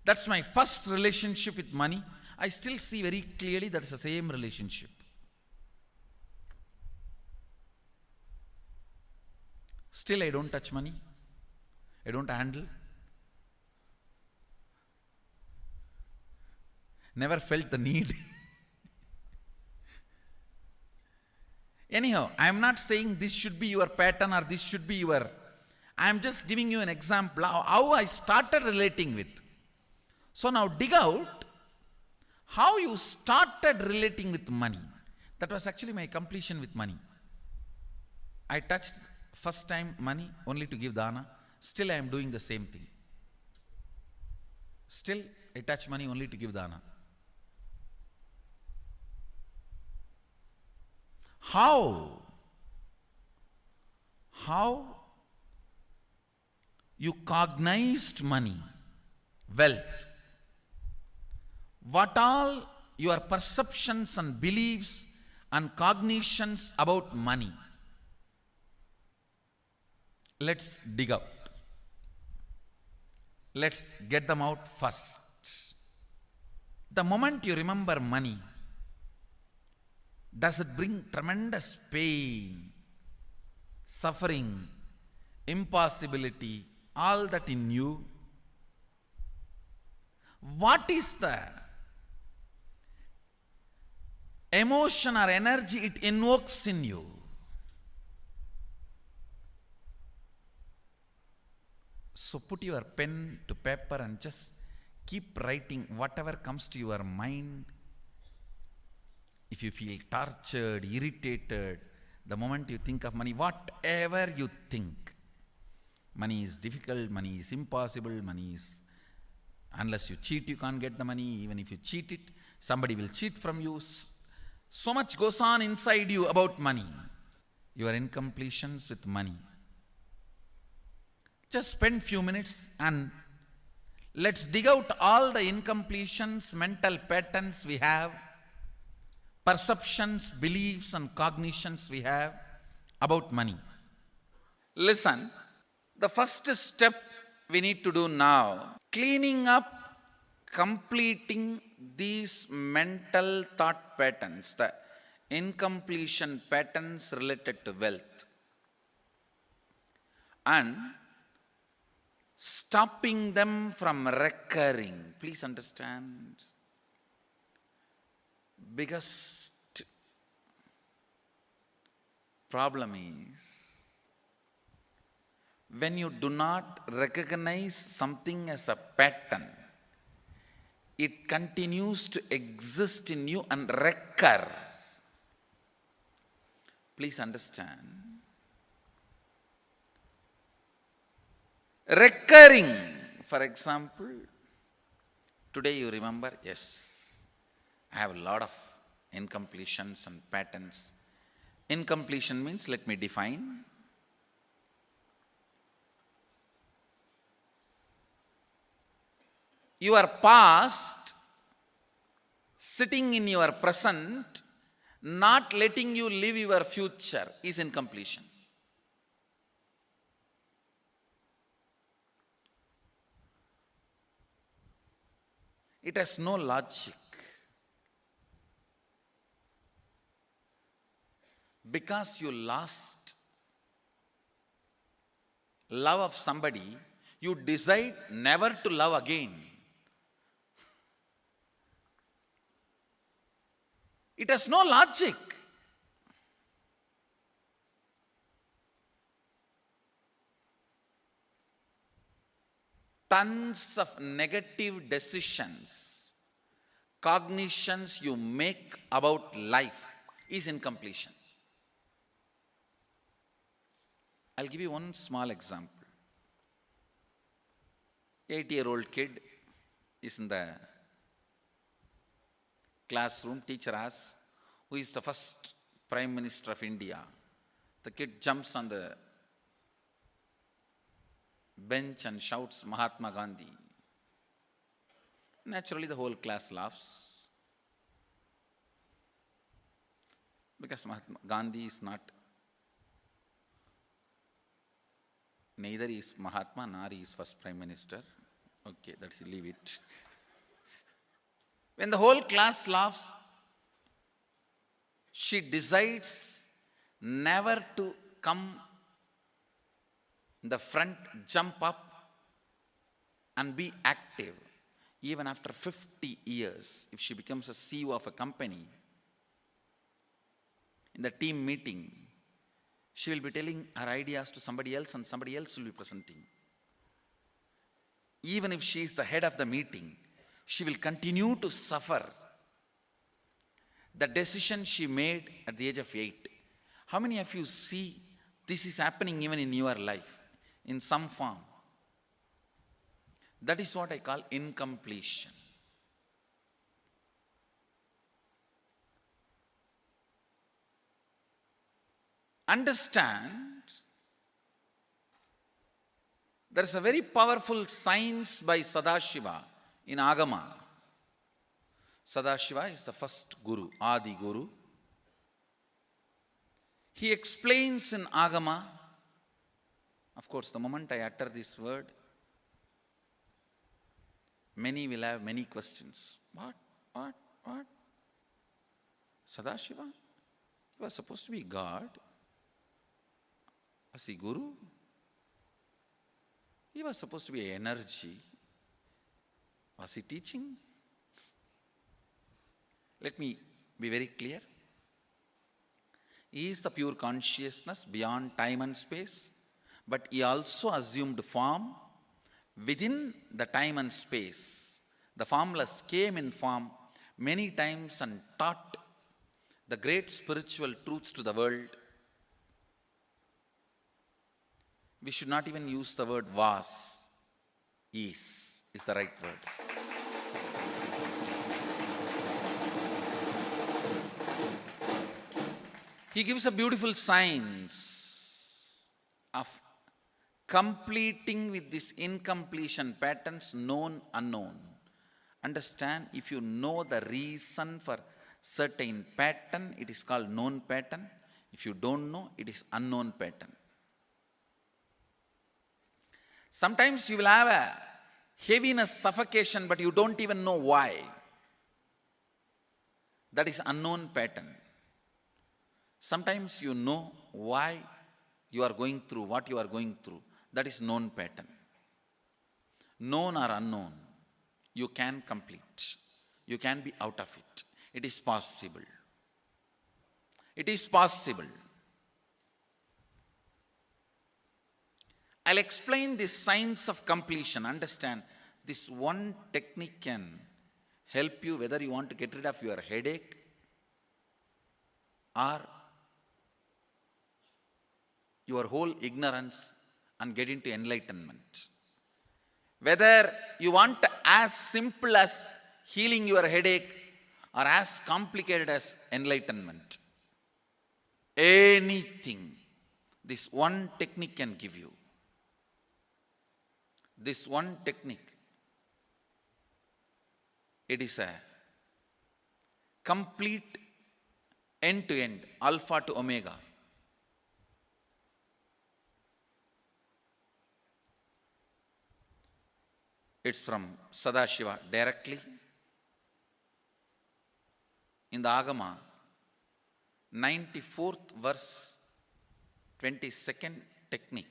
That's my first relationship with money. I still see very clearly that's the same relationship. Still I don't touch money. I don't handle. Never felt the need. Anyhow, I am not saying this should be your pattern or this should be your... I am just giving you an example of how I started relating with. So now dig out how you started relating with money. That was actually my completion with money. I touched first time money only to give dana. Still I am doing the same thing. Still I touch money only to give dana. How you cognized money, wealth, what all your perceptions and beliefs and cognitions about money, let's dig out. Let's get them out first. The moment you remember money, does it bring tremendous pain, suffering, impossibility, all that in you? What is the emotion or energy it invokes in you? So put your pen to paper and just keep writing whatever comes to your mind. If you feel tortured, irritated, the moment you think of money, whatever you think, money is difficult, money is impossible, money is, unless you cheat, you can't get the money. Even if you cheat it, somebody will cheat from you. So much goes on inside you about money. Your incompletions with money. Just spend few minutes and let's dig out all the incompletions, mental patterns we have, perceptions, beliefs and cognitions we have about money. Listen, the first step we need to do now, cleaning up, completing these mental thought patterns, the incompletion patterns related to wealth, and stopping them from recurring. Please understand, biggest problem is when you do not recognize something as a pattern, it continues to exist in you and recur. Please understand. Recurring, for example, today you remember, yes, I have a lot of incompletions and patterns. Incompletion means, let me define. Your past sitting in your present, not letting you live your future, is incompletion. It has no logic. Because you lost love of somebody, you decide never to love again. It has no logic. Tons of negative decisions, cognitions you make about life is incompletion. I'll give you one small example. 8-year-old kid is in the classroom. Teacher asks, who is the first Prime Minister of India? The kid jumps on the bench and shouts, Mahatma Gandhi. Naturally, the whole class laughs. Because Mahatma Gandhi is not, neither is Mahatma nor he is first Prime Minister. Okay, that you leave it. When the whole class laughs, she decides never to come in the front, jump up and be active. Even after 50 years, if she becomes a CEO of a company, in the team meeting, she will be telling her ideas to somebody else and somebody else will be presenting. Even if she is the head of the meeting, she will continue to suffer the decision she made at the age of 8. How many of you see this is happening even in your life in some form? That is what I call incompletion. Understand There is a very powerful science by Sadashiva in Agama. Sadashiva is the first Guru, Adi Guru. He explains in Agama, of course, the moment I utter this word, many will have many questions. What? Sadashiva? He was supposed to be God. Was he Guru? He was supposed to be energy. Was he teaching? Let me be very clear. He is the pure consciousness beyond time and space, but he also assumed form within the time and space. The formless came in form many times and taught the great spiritual truths to the world. We should not even use the word was. Is the right word. He gives a beautiful science of completing with this incompletion patterns, known, unknown. Understand, if you know the reason for certain pattern, it is called known pattern. If you don't know, it is unknown pattern. Sometimes you will have a heaviness, suffocation, but you don't even know why. That is unknown pattern. Sometimes you know why you are going through what you are going through. That is known pattern. Known or unknown, you can complete. You can be out of it. It is possible. It is possible. I'll explain this science of completion. Understand, this one technique can help you whether you want to get rid of your headache or your whole ignorance and get into enlightenment. Whether you want as simple as healing your headache or as complicated as enlightenment. Anything, this one technique can give you. This one technique, it is a complete end-to-end, alpha to omega. It's from Sadashiva directly. In the Agama, 94th verse, 22nd technique.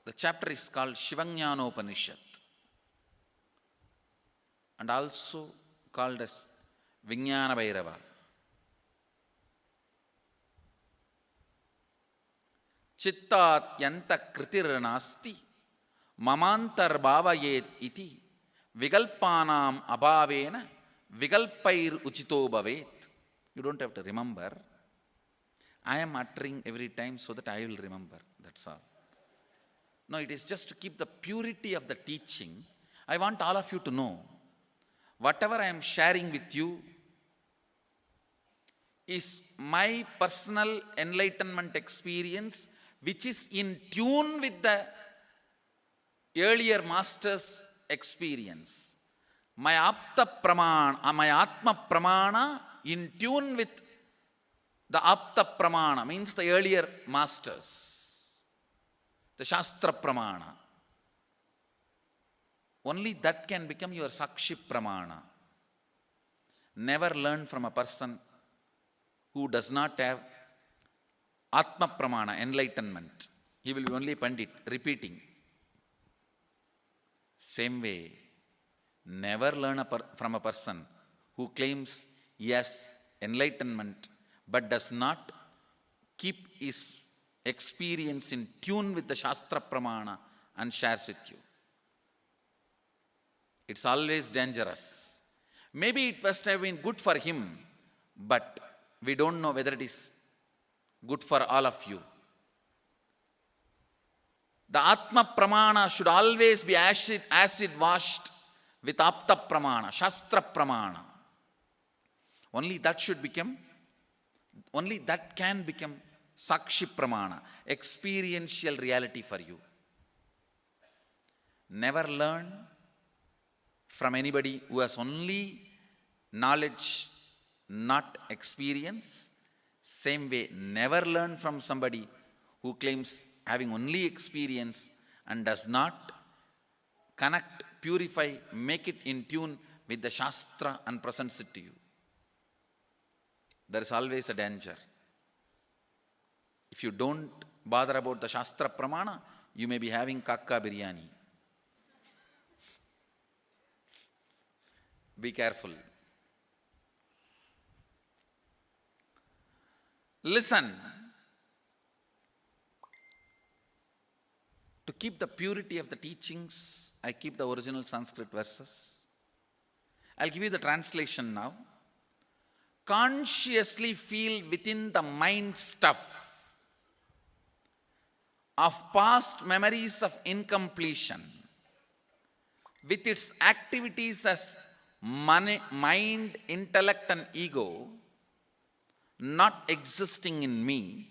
The chapter is called Shivajnanopanishad and also called as Vijnana Bhairava. Chittat yanta kritir nasti mamantar bhavayet iti vigalpanam abhavena vigalpair uchito bhavet. You don't have to remember. I am uttering every time so that I will remember. That's all. No, it is just to keep the purity of the teaching. I want all of you to know, whatever I am sharing with you is my personal enlightenment experience, which is in tune with the earlier master's experience. My Apta Pramana, my Atma Pramana in tune with the Apta Pramana, means the earlier masters. The Shastra Pramana. Only that can become your Sakshi Pramana. Never learn from a person who does not have Atma Pramana, enlightenment. He will be only Pandit, repeating. Same way, never learn from a person who claims yes, enlightenment, but does not keep his experience in tune with the Shastra Pramana and shares with you. It's always dangerous. Maybe it must have been good for him, but we don't know whether it is good for all of you. The Atma Pramana should always be acid washed with Apta Pramana, Shastra Pramana. Only that should become, only that can become Sakshi Pramana, experiential reality for you. Never learn from anybody who has only knowledge, not experience. Same way, never learn from somebody who claims having only experience and does not connect, purify, make it in tune with the Shastra and presents it to you. There is always a danger. If you don't bother about the Shastra Pramana, you may be having kakka biryani. Be careful. Listen. To keep the purity of the teachings, I keep the original Sanskrit verses. I'll give you the translation now. Consciously feel within the mind stuff of past memories of incompletion, with its activities as mind, intellect and ego, not existing in me.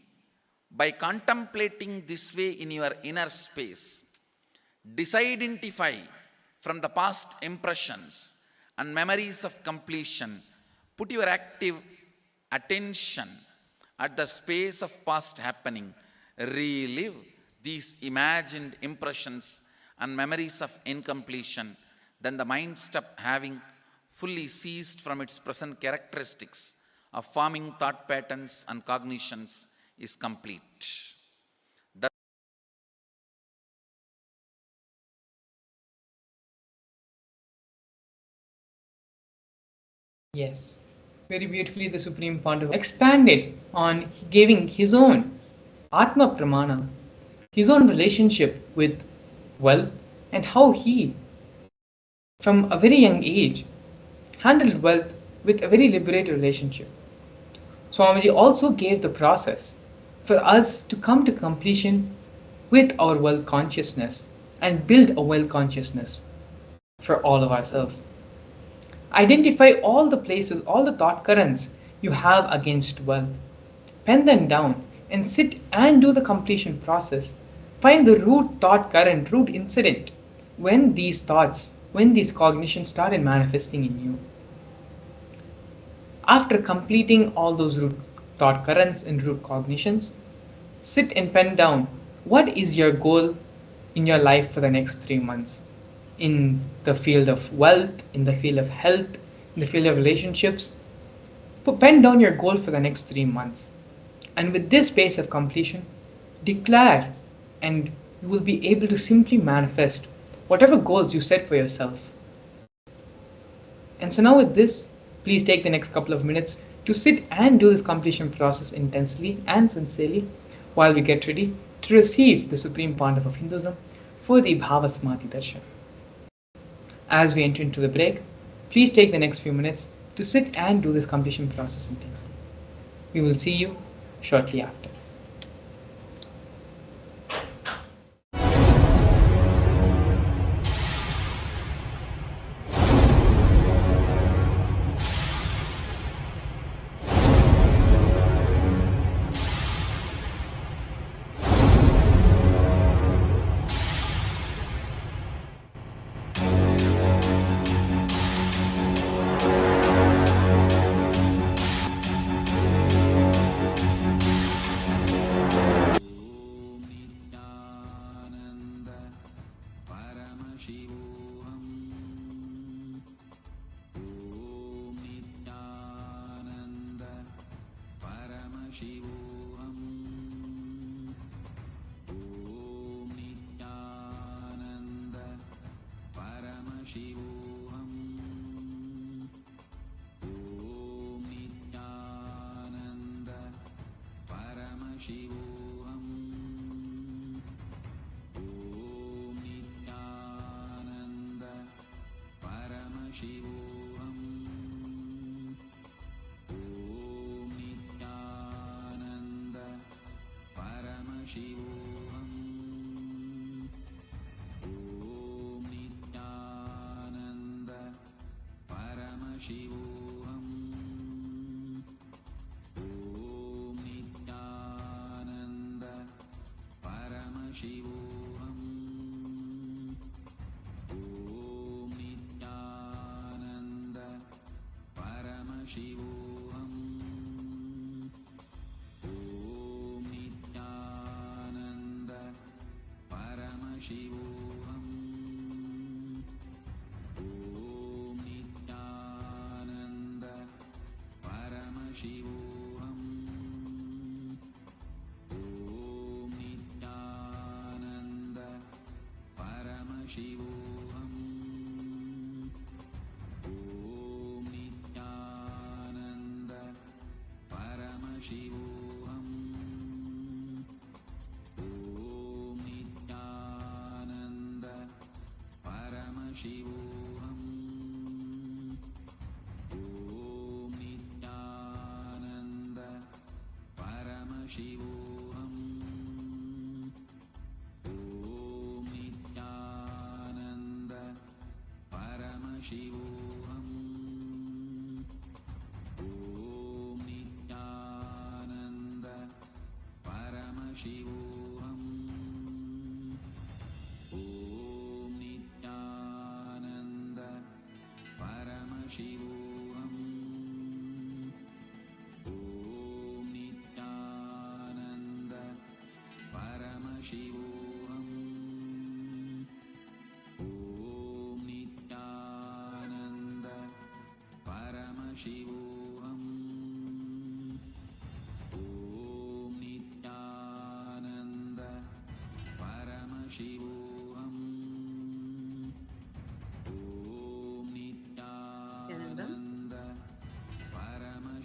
By contemplating this way in your inner space, disidentify from the past impressions and memories of completion. Put your active attention at the space of past happening. Relive these imagined impressions and memories of incompletion. Then the mind stop having fully ceased from its present characteristics of forming thought patterns and cognitions is complete. Yes, very beautifully the Supreme Pontiff expanded on giving his own Atma Pramana, his own relationship with wealth, and how he, from a very young age, handled wealth with a very liberated relationship. Swamiji also gave the process for us to come to completion with our wealth consciousness and build a wealth consciousness for all of ourselves. Identify all the places, all the thought currents you have against wealth. Pen them down and sit and do the completion process. Find the root thought current, root incident, when these thoughts, when these cognitions started manifesting in you. After completing all those root thought currents and root cognitions, sit and pen down what is your goal in your life for the next 3 months. In the field of wealth, in the field of health, in the field of relationships. Pen down your goal for the next 3 months. And with this pace of completion, declare, and you will be able to simply manifest whatever goals you set for yourself. And so now with this, please take the next couple of minutes to sit and do this completion process intensely and sincerely while we get ready to receive the Supreme Pontiff of Hinduism for the Bhava Samadhi Darshan. As we enter into the break, please take the next few minutes to sit and do this completion process intensely. We will see you shortly after.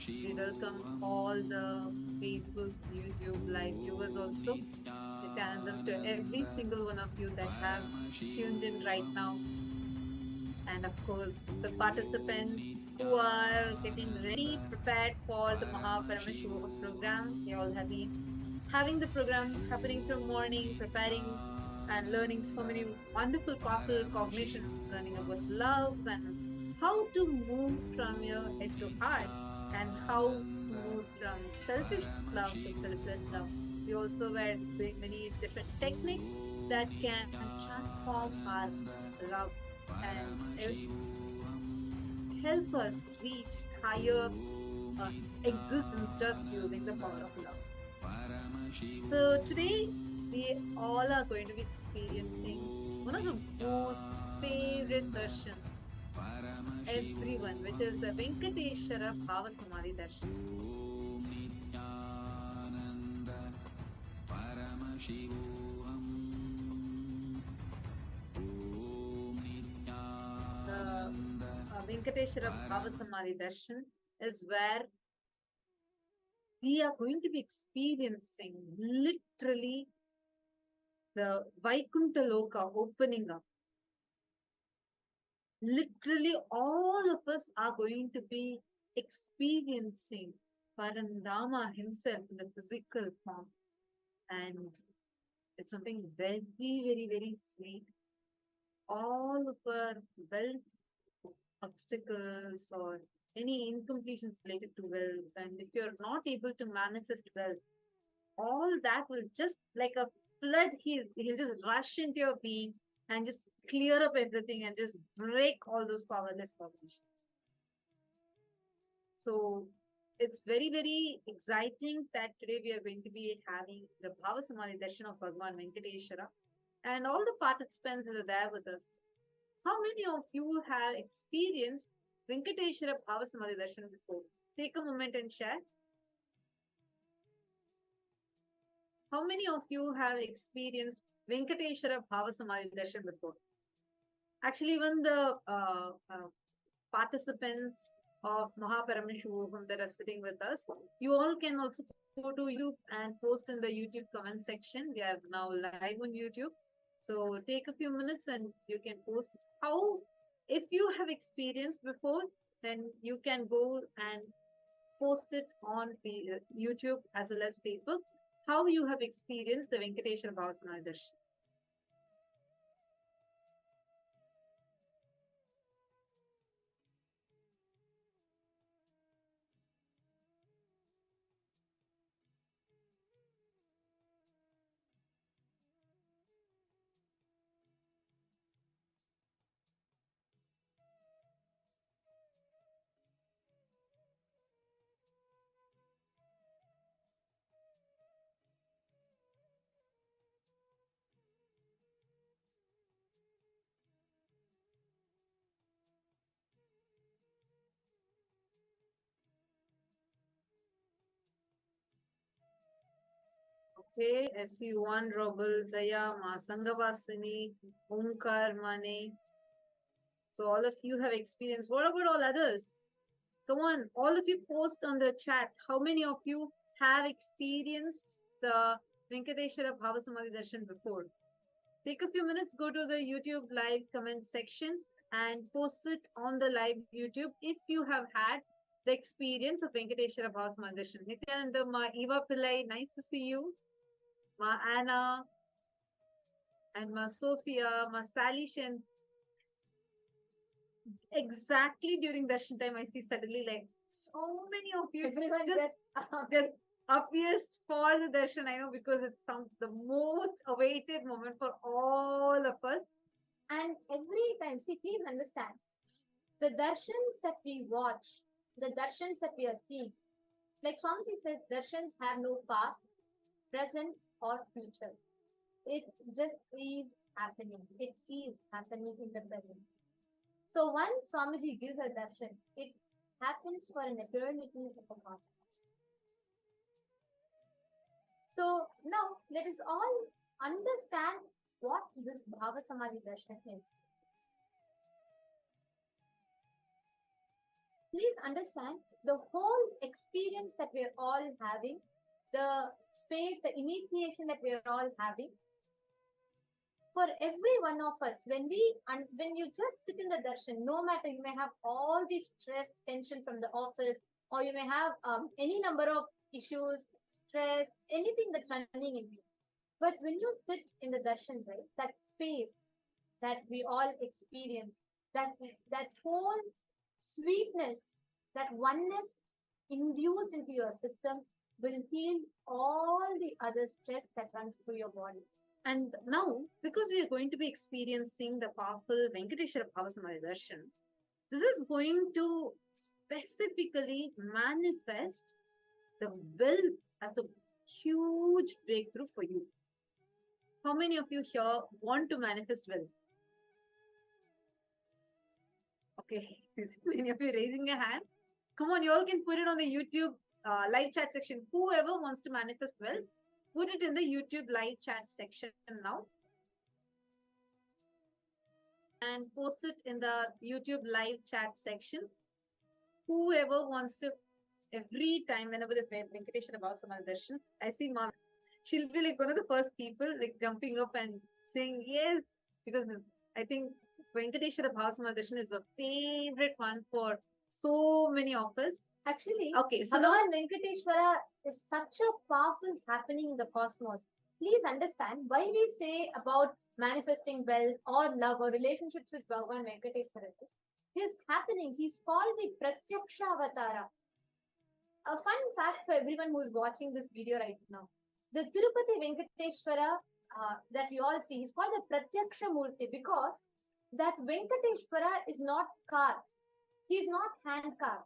We welcome all the Facebook, YouTube live viewers also. Nithyanandam to every single one of you that have tuned in right now. And of course, the participants who are getting ready, prepared for the Paramashivam program. They all have been having the program happening from morning, preparing and learning so many wonderful, powerful cognitions, learning about love and how to move from your head to heart and how to move from selfish love to selfless love. We also were doing many different techniques that can transform our love and help us reach higher existence just using the power of love. So today we all are going to be experiencing one of the most favorite darshans everyone, which is the Venkateshwara Bhava Samadhi Darshan. The Venkateshwara Bhava Samadhi Darshan is where we are going to be experiencing literally the Vaikuntha Loka opening up. Literally, all of us are going to be experiencing Parandama himself in the physical form. And it's something very, very, very sweet. All of our wealth obstacles or any incompletions related to wealth, and if you're not able to manifest wealth, all that will just like a flood, he'll just rush into your being and just clear up everything and just break all those powerless cognitions. So it's very, very exciting that today we are going to be having the Bhava Samadhi Darshan of Bhagavan Venkateshwara, and all the participants that are there with us. How many of you have experienced Venkateshwara Bhava Samadhi Darshan before? Take a moment and share. How many of you have experienced Venkateshwara Bhava Samadhi Darshan before? Actually, even the participants of Paramashivam that are sitting with us, you all can also go to YouTube and post in the YouTube comment section. We are now live on YouTube. So take a few minutes and you can post how, if you have experienced before, then you can go and post it on YouTube as well as Facebook, how you have experienced the Venkateshwara Bhava Samadhi Darshan. Okay, SC1, Robel, Jaya, Ma Sangavasini, Omkar, Mane. So all of you have experienced. What about all others? Come on, all of you post on the chat. How many of you have experienced the Venkateshwara Bhava Samadhi Darshan before? Take a few minutes, go to the YouTube live comment section and post it on the live YouTube if you have had the experience of Venkateshwara Bhava Samadhi Darshan. Nithyananda, Ma Eva Pillai, nice to see you. Ma Anna and Ma Sophia, Ma Sally Shen. Exactly during darshan time, I see suddenly like so many of you everyone just appears for the darshan. I know because it's the most awaited moment for all of us. And every time, see, please understand, the darshans that we watch, the darshans that we are seeing, like Swamiji said, darshans have no past, present, or future. It just is happening. It is happening in the present. So once Swamiji gives a darshan, it happens for an eternity of the cosmos. So now let us all understand what this Bhava Samadhi darshan is. Please understand the whole experience that we're all having, the space, the initiation that we're all having. For every one of us, when you just sit in the darshan, no matter you may have all the stress, tension from the office, or you may have any number of issues, stress, anything that's running in you. But when you sit in the darshan, right, that space that we all experience, that whole sweetness, that oneness infused into your system will heal all the other stress that runs through your body. And now, because we are going to be experiencing the powerful Venkateshwara Bhava Samadhi Darshan, this is going to specifically manifest the will as a huge breakthrough for you. How many of you here want to manifest will? Okay, many of you raising your hands. Come on, you all can put it on the YouTube live chat section. Whoever wants to manifest will, put it in the YouTube live chat section now. And post it in the YouTube live chat section. Whoever wants to, every time, whenever this Venkateshwara Bhava Samadhi Darshan, I see Mom, she'll be like one of the first people like jumping up and saying yes, because I think Venkateshwara Bhava Samadhi Darshan is a favorite one for so many of us. Actually, okay, so Bhagavan Venkateshwara is such a powerful happening in the cosmos. Please understand why we say about manifesting wealth or love or relationships with Bhagavan Venkateshwara is happening. He's called the Pratyaksha Avatara. A fun fact for everyone who is watching this video right now. The Tirupati Venkateshwara that we all see is called the Pratyaksha Murti because that Venkateshwara is not carved. He is not hand carved.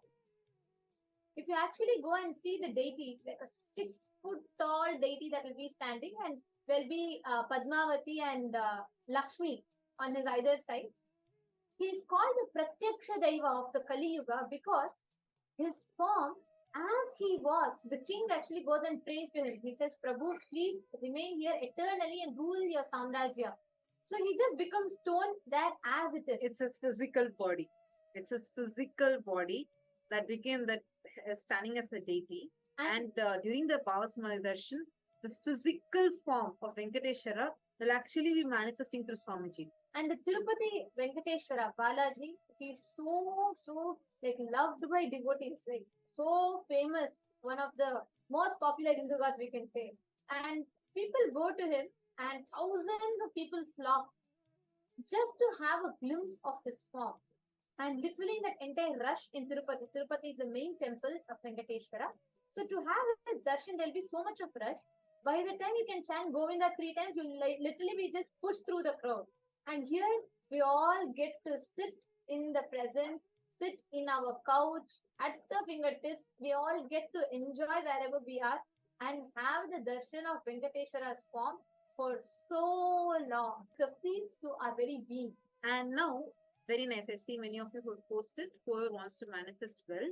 If you actually go and see the deity, it's like a 6-foot tall deity that will be standing, and there'll be Padmavati and Lakshmi on his either sides. He is called the Pratyaksha Daiva of the Kali Yuga because his form, as he was, the king actually goes and prays to him. He says, Prabhu, please remain here eternally and rule your Samrajya. So he just becomes stone there as it is. It's his physical body. It's his physical body that became that standing as a deity. And during the Bhava Samadhi Darshan, the physical form of Venkateshwara will actually be manifesting through Swamiji. And the Tirupati Venkateshwara Balaji, he's so like loved by devotees, like so famous, one of the most popular Hindu gods we can say. And people go to him and thousands of people flock just to have a glimpse of his form. And literally that entire rush in Tirupati, Tirupati is the main temple of Venkateshwara. So to have his darshan, there'll be so much of rush. By the time you can chant Govinda 3 times, you'll literally be just pushed through the crowd. And here we all get to sit in the presence, sit in our couch, at the fingertips. We all get to enjoy wherever we are and have the darshan of Venkateshwara's form for so long. It's a feast to our very being. And now, very nice. I see many of you who posted, whoever wants to manifest well.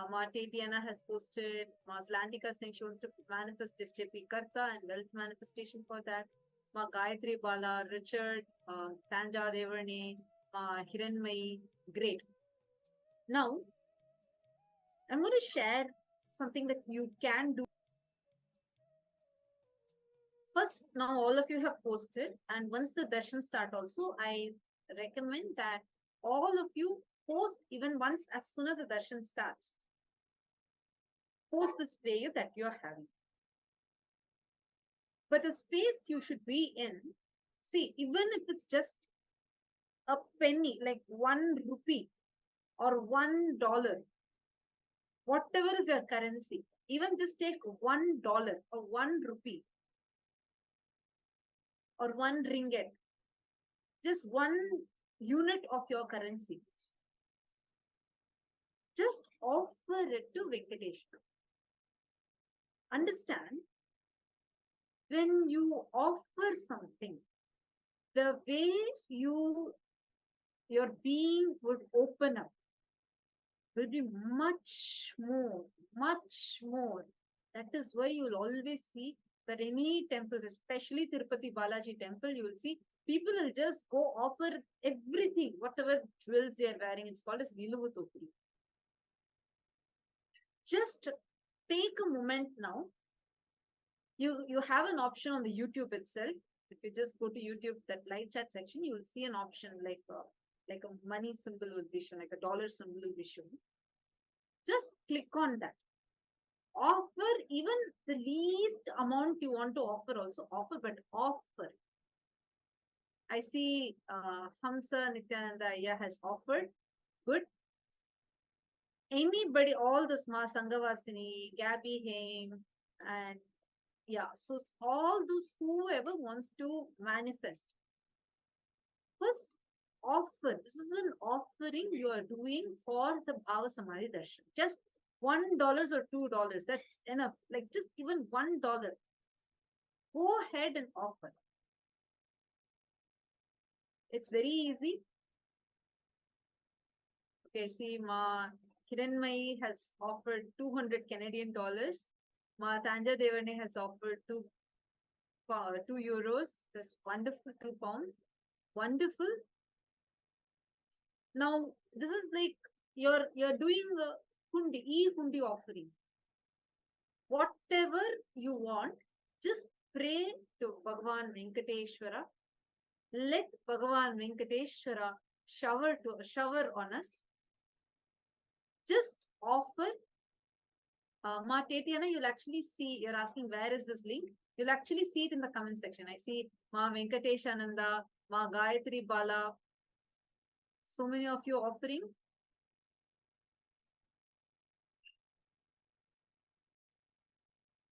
Ma Tatiana has posted, Ma Slantika saying she wants to manifest SJP Karta and wealth manifestation for that. Ma Gayatri Bala, Richard, Tanja Devarne, Ma Hiranmai, great. Now, I'm going to share something that you can do. First, now all of you have posted, and once the darshan start also, I recommend that all of you post even once as soon as the darshan starts. Post this prayer that you're having. But the space you should be in, see, even if it's just a penny, like 1 rupee or $1, whatever is your currency, even just take $1 or 1 rupee or 1 ringgit, just 1 unit of your currency. Just offer it to Venkateshwara. Understand, when you offer something, the way your being would open up will be much more, much more. That is why you will always see that any temples, especially Tirupati Balaji temple, you will see people will just go offer everything, whatever jewels they are wearing. It's called as Niluvutopuri. Just take a moment now. You have an option on the YouTube itself. If you just go to YouTube, that live chat section, you will see an option like a money symbol will be shown, like a dollar symbol will be shown. Just click on that. Offer even the least amount you want to offer also. Offer, but offer. I see Hamsa Nithyananda has offered. Good. Anybody, all the Ma Sanghavasini, Gabby Haim, and yeah, so all those whoever wants to manifest. First, offer. This is an offering you are doing for the Bhava Samadhi Darshan. Just $1 or $2. That's enough. Like just even $1. Go ahead and offer. It's very easy. Okay, see, Ma Kiranmai has offered 200 Canadian dollars. Ma Tanja Devane has offered 2 euros. That's wonderful, 2 pounds. Wonderful. Now, this is like you're doing a hundi offering. Whatever you want, just pray to Bhagavan Venkateshwara. Let Bhagavan Venkateshwara shower on us. Just offer. Ma Tatiana, you'll actually see, you're asking where is this link? You'll actually see it in the comment section. I see Ma Venkateshananda, Ma Gayatri Bala. So many of you offering.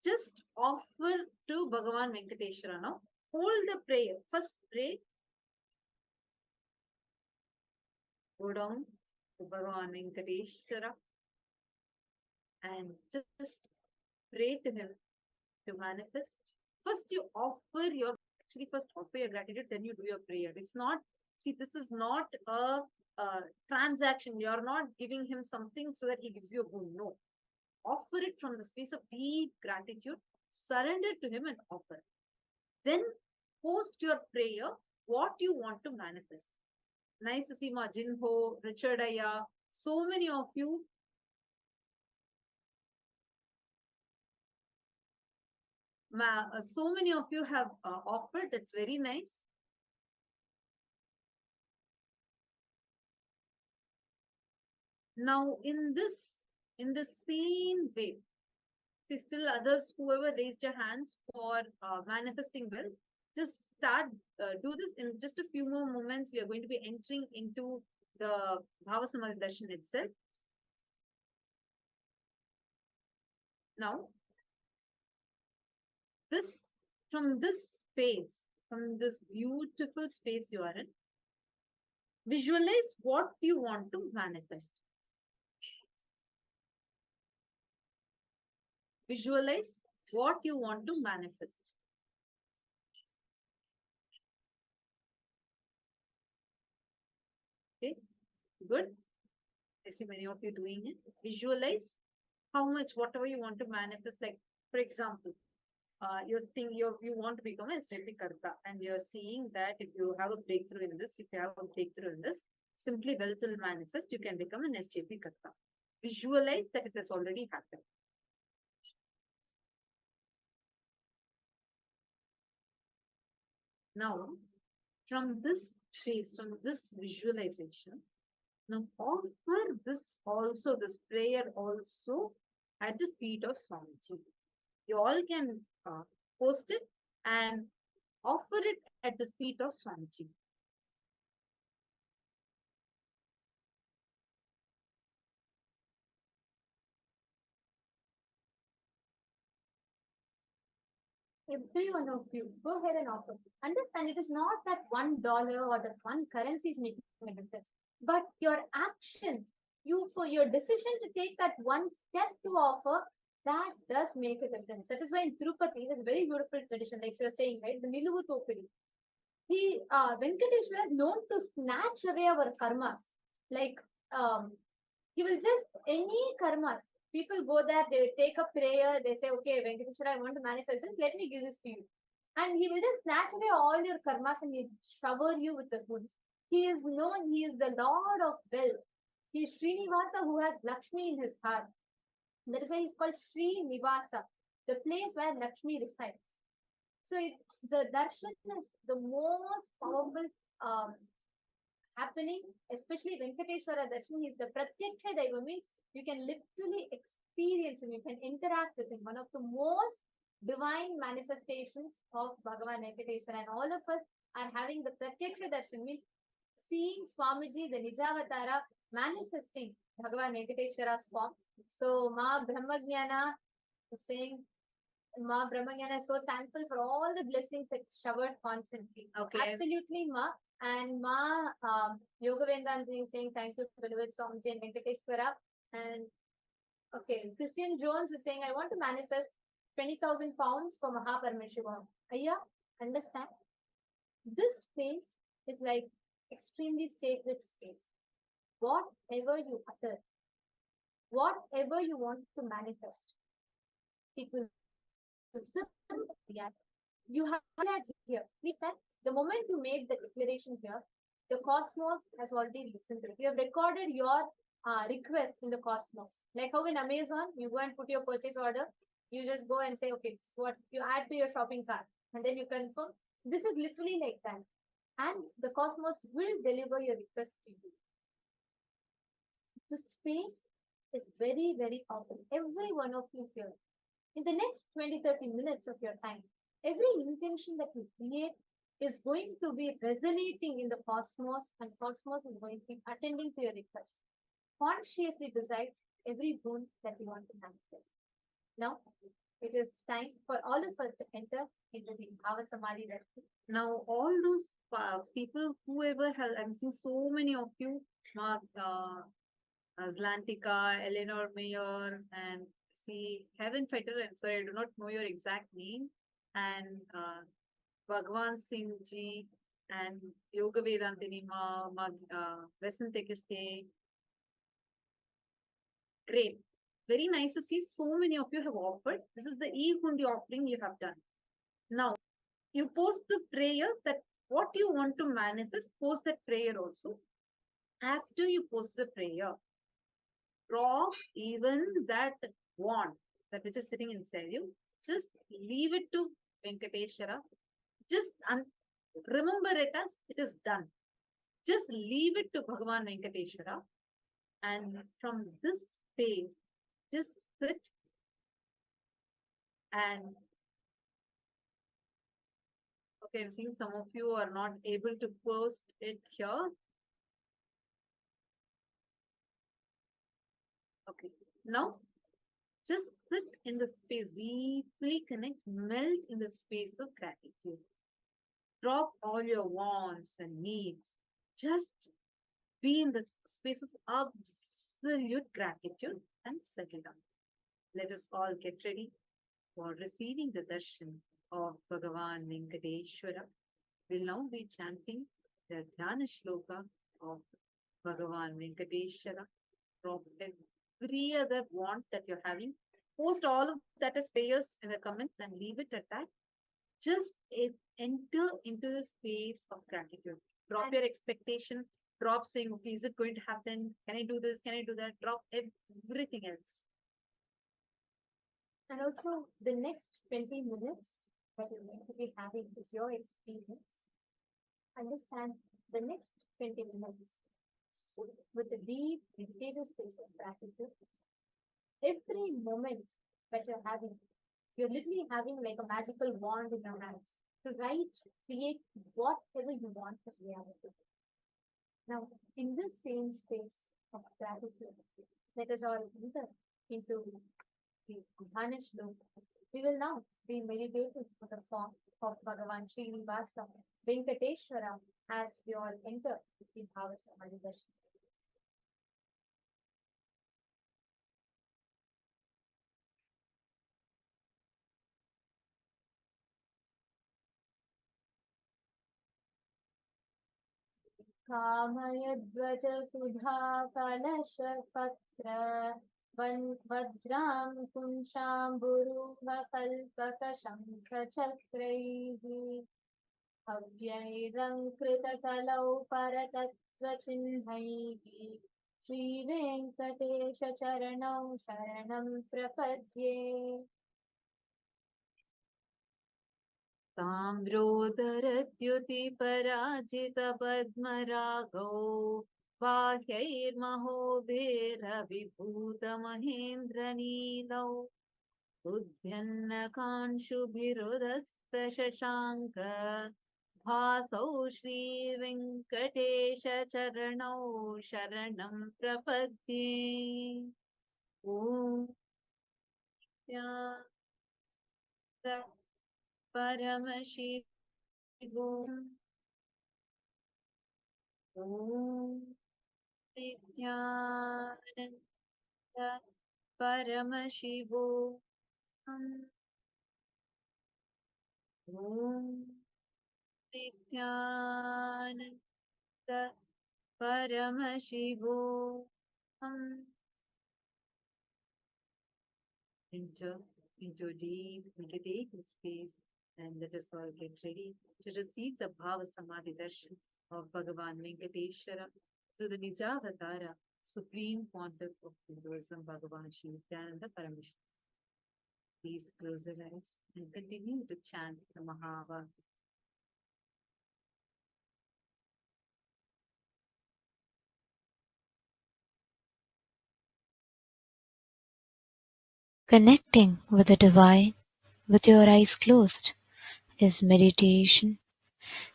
Just offer to Bhagavan Venkateshwara now. Hold the prayer. First pray. Go down to Bhagavan Venkateshwara and just pray to him to manifest. First you offer your, actually first offer your gratitude, then you do your prayer. It's not, see, this is not a transaction. You're not giving him something so that he gives you a boon. No. Offer it from the space of deep gratitude, surrender to him and offer. Then post your prayer, what you want to manifest. Nice to see Ma Jinho, Richard Aya, so many of you. So many of you have offered. It's very nice. Now, in the same way, see, still others, whoever raised your hands for manifesting wealth, just start, do this in just a few more moments. We are going to be entering into the Bhava Samadhi Darshan itself. Now, from this space, from this beautiful space you are in, visualize what you want to manifest. Visualize what you want to manifest. Okay, good. I see many of you doing it. Visualize how much, whatever you want to manifest. Like, for example, you want to become a Karta, and you're seeing that if you have a breakthrough in this, simply wealth will manifest. You can become an SJP Karta. Visualize that it has already happened. Now, from this phase, from this visualization, now offer this prayer also at the feet of Swamiji. You all can post it and offer it at the feet of Swamiji. Every one of you, go ahead and offer. Understand, it is not that $1 or that one currency is making a difference, but your actions, for your decision to take that one step to offer, that does make a difference. That is why in Tirupati, there's a very beautiful tradition, like you were saying, right? The Niluvu Topidi. Venkateshwara is known to snatch away our karmas. Like, he will just, any karmas, people go there, they take a prayer, they say, okay, Venkateshwara, I want to manifest this, let me give this to you. And he will just snatch away all your karmas and he shower you with the goods. He is known, he is the Lord of wealth. He is Srinivasa who has Lakshmi in his heart. That is why he's called Srinivasa, the place where Lakshmi resides. So the darshan is the most powerful happening, especially Venkateshwara darshan. He's the pratyaksha daiva, means you can literally experience him, you can interact with him. One of the most divine manifestations of Bhagavan Venkateshwara, and all of us are having the pratyaksha darshan, means seeing Swamiji, the Nijavatara, manifesting Bhagavan Venkateshwara's form. So Ma Brahmajnana is saying, Ma Brahmajnana is so thankful for all the blessings that showered constantly. Okay. Absolutely, Ma. And Ma Yoga Vedanta is saying thank you, beloved Swamiji and Venkateshwara. And okay, Christian Jones is saying, I want to manifest 20,000 pounds for Paramashivam. Ayya, understand? This space is like extremely sacred space. Whatever you utter, whatever you want to manifest, it will react. You have declared here. Please that the moment you made the declaration here, the cosmos has already listened to it. You have recorded your request in the cosmos. Like how in Amazon, you go and put your purchase order, you just go and say, okay, it's what you add to your shopping cart, and then you confirm. This is literally like that. And the cosmos will deliver your request to you. The space is very, very powerful. Every one of you here, in the next 20-30 minutes of your time, every intention that you create is going to be resonating in the cosmos, and cosmos is going to be attending to your request. Consciously decide every boon that you want to manifest. Now, it is time for all of us to enter into the Bhava Samadhi Darshan. Now, all those people, whoever has, I'm seeing so many of you, Mark, Zlantika, Eleanor Mayer, and see Heaven Fighter. I'm sorry, I do not know your exact name. And Bhagwan Singh Ji and Yoga Vedantini Ma, Vesantekiste. Great. Very nice to see so many of you have offered. This is the e-hundi offering you have done. Now, you post the prayer that what you want to manifest, post that prayer also. After you post the prayer, drop even that wand, that which is sitting inside you, just leave it to Venkateshwara. Just remember it as it is done. Just leave it to Bhagavan Venkateshwara. And from this space, just sit and okay, I'm seeing some of you are not able to post it here. Okay, now just sit in the space, deeply connect, melt in the space of gratitude. Drop all your wants and needs. Just be in the space of absolute gratitude and settle down. Let us all get ready for receiving the darshan of Bhagavan Venkateshwara. We'll now be chanting the Dhyana Shloka of Bhagavan Venkateshwara. drop every other want that you're having. Post all of that as prayers in the comments and leave it at that. Just enter into the space of gratitude. Drop your expectation. Drop saying, okay, is it going to happen? Can I do this? Can I do that? Drop everything else. And also, the next 20 minutes that you're going to be having is your experience. Understand the next 20 minutes. Sit with a deep meditative space of gratitude. Every moment that you're having, you're literally having like a magical wand in your hands to write, create whatever you want as reality. Now, in this same space of gratitude, let us all enter into the Dhanish loop. We will now be meditating for the form of Bhagavan Srinivasa Venkateshwara as we all enter the Bhava Samadhi Darshan. कामयध्वज सुधा कलश पत्र वज्रां कुंशाम्बुरूह कल्पक शंख चक्रैः हव्यैरङ्कृतकलौ परतत्त्वचिह्नैः श्रीवेङ्कटेश चरणौ शरणं प्रपद्ये ताम्रोदरद्युतिपराजितपद्मरागौ बाह्यैर्महोभिरविभूतमहेन्द्रनीलौ उद्यन्नकांशुभिरुदस्तशशाङ्क भासौ श्रीवेङ्कटेशचरणौ शरणं प्रपद्ये ॐ परमशिवोऽहं ॐ नित्यानन्द परमशिवोऽहं ॐ Nityanand परमशिवोऽहं enter into a deep meditative space and let us all get ready to receive the Bhava Samadhi Darshan of Bhagavan Venkateshwara through the Nijavatara, Supreme Pontiff of Hinduism, Bhagavan Sri Nithyananda Paramashivam. Please close your eyes and continue to chant the Mahava. Connecting with the divine with your eyes closed is meditation.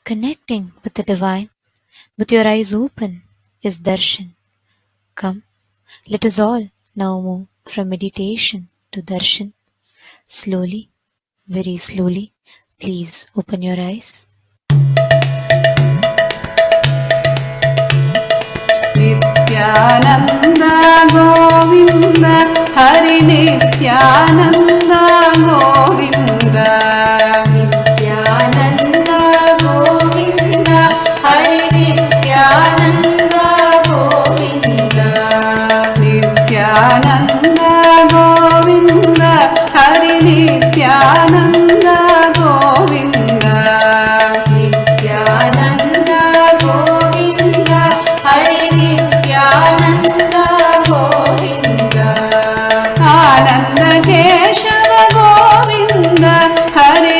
Connecting with the divine with your eyes open is darshan. Come, let us all now move from meditation to darshan. Slowly, very slowly, please open your eyes. Nithyananda Govinda Hari Nithyananda Govinda Nithyananda Govinda Hari Nithyananda Govinda Nithyananda Govinda Hari Nithyananda Govinda Nithyananda Govinda Hari Nithyananda Govinda Ananda Keshava Govinda Hari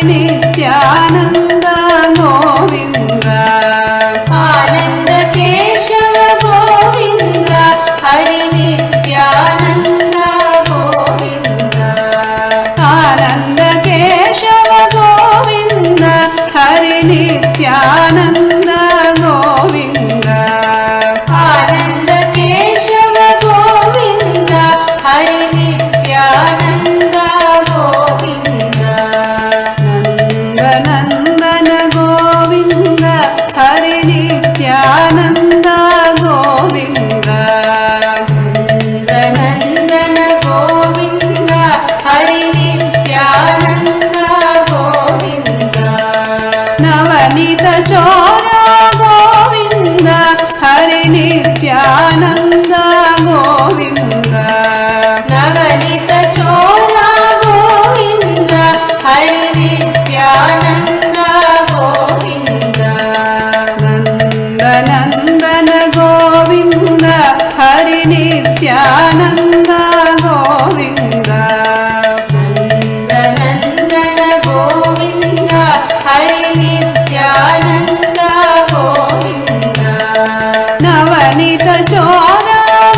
నవనీత చోర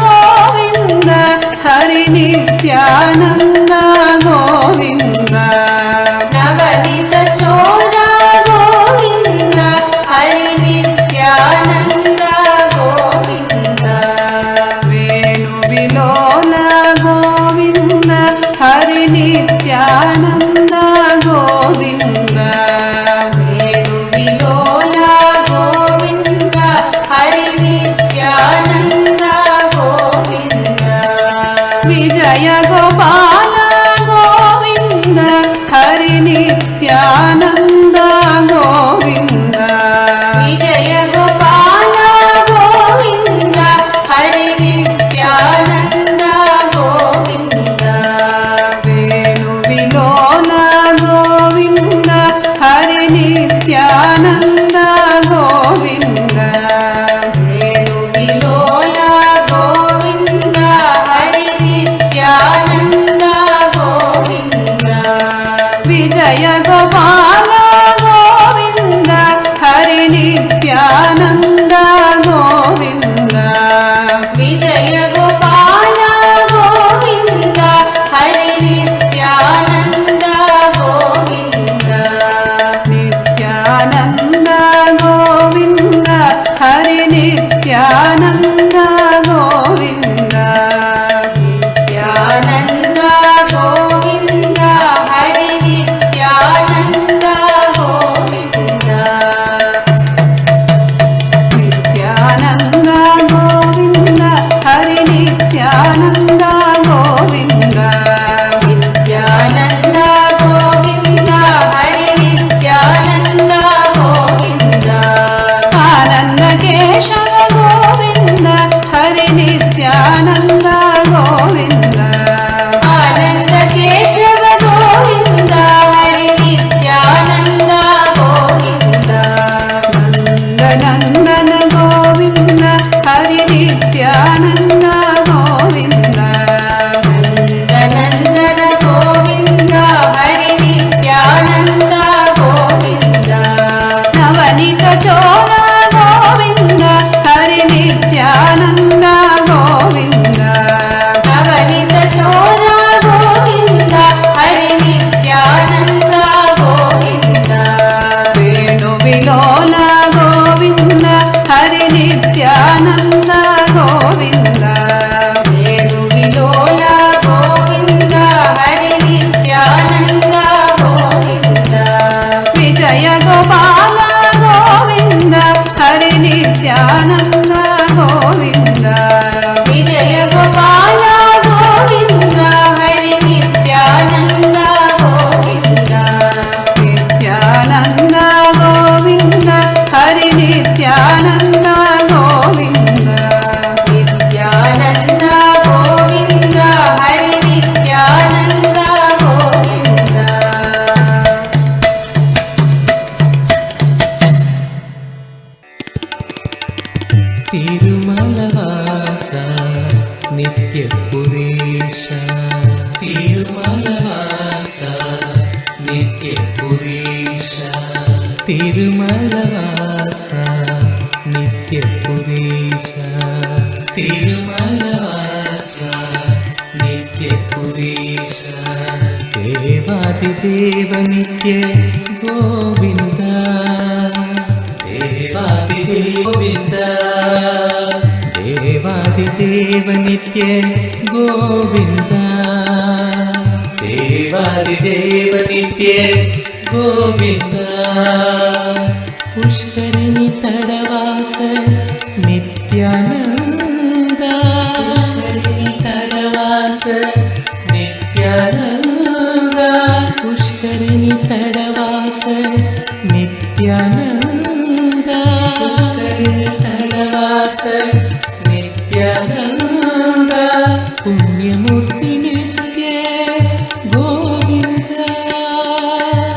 గోవింద హరి నిత్యానంద గోవింద నవనీత చోర గోవింద హరి నిత్యానంద గోవింద వేణు విలోల గోవింద హరి నిత్యానంద గోవింద వేణు విలోల గోవింద హరి నిత్యానంద గోవింద విజయ గోపాల గోవింద హరి నిత్యానంద గోవింద విజయ గోపాల గోవింద హరి నిత్యానంద గోవింద వేణు విలోల గోవింద హరి నిత్యానంద గోవింద వేణు విలోల గోవింద హరి నిత్యానంద గోవింద విజయ గోపాల గోవింద హరి నిత్యానంద గోవింద విజయ గోపాల గోవింద హరి నిత్యానంద గోవింద నిత్యానంద గోవింద హరి నిత్యానంద గోవింద నిత్యానంద గోవింద హరి నిత్యానంద గోవింద నిత్యానంద గోవింద హరి నిత్యానంద గోవింద నిత్యానంద గోవింద హరి నిత్యానంద గోవింద ఆనంద కేశవ గోవింద హరి నిత్యానంద గోవింద ఆనంద కేశవ గోవింద హరి నిత్యానంద గోవింద నందనందన గోవింద హరి నిత్యానంద గోవింద నందనందన గోవింద హరి నిత్యానంద గోవింద నవనీత చోర గోవింద హరి నిత్యానంద గోవింద నవనీత చోర గోవింద హరి నిత్యానంద గోవింద వేణు విలోల గోవింద హరి నిత్యానంద గోవింద వేణు విలోల గోవింద హరి నిత్యానంద గోవింద విజయ గోపాల గోవింద హరి నిత్యానంద గోవింద విజయ గోపాల గోవింద హరి నిత్యానంద గోవింద నిత్యానంద గోవింద హరి నిత్యానంద గోవింద నిత్యానంద గోవింద హరి నిత్యానంద గోవింద తిరుమలవాస నిత్యపురీష తిరుమలవాస నిత్యపురీష తిరుమలవాస నిత్యపురీష తిరుమలవాస నిత్యపురీష దేవాదిదేవ నిత్య గోవింద దేవాదిదేవ దేవాదిదేవ నిత్య గోవింద దేవాదిదేవ నిత్య గోవింద పుష్కరిణి తడవాస నిత్యానంద పుష్కరిణి తడవాస నిత్యానంద పుష్కరిణి తడవాస నిత్యానంద పుష్కరిణి తడవాస నిత్యానంద పుణ్యమూర్తి నిత్య గోవింద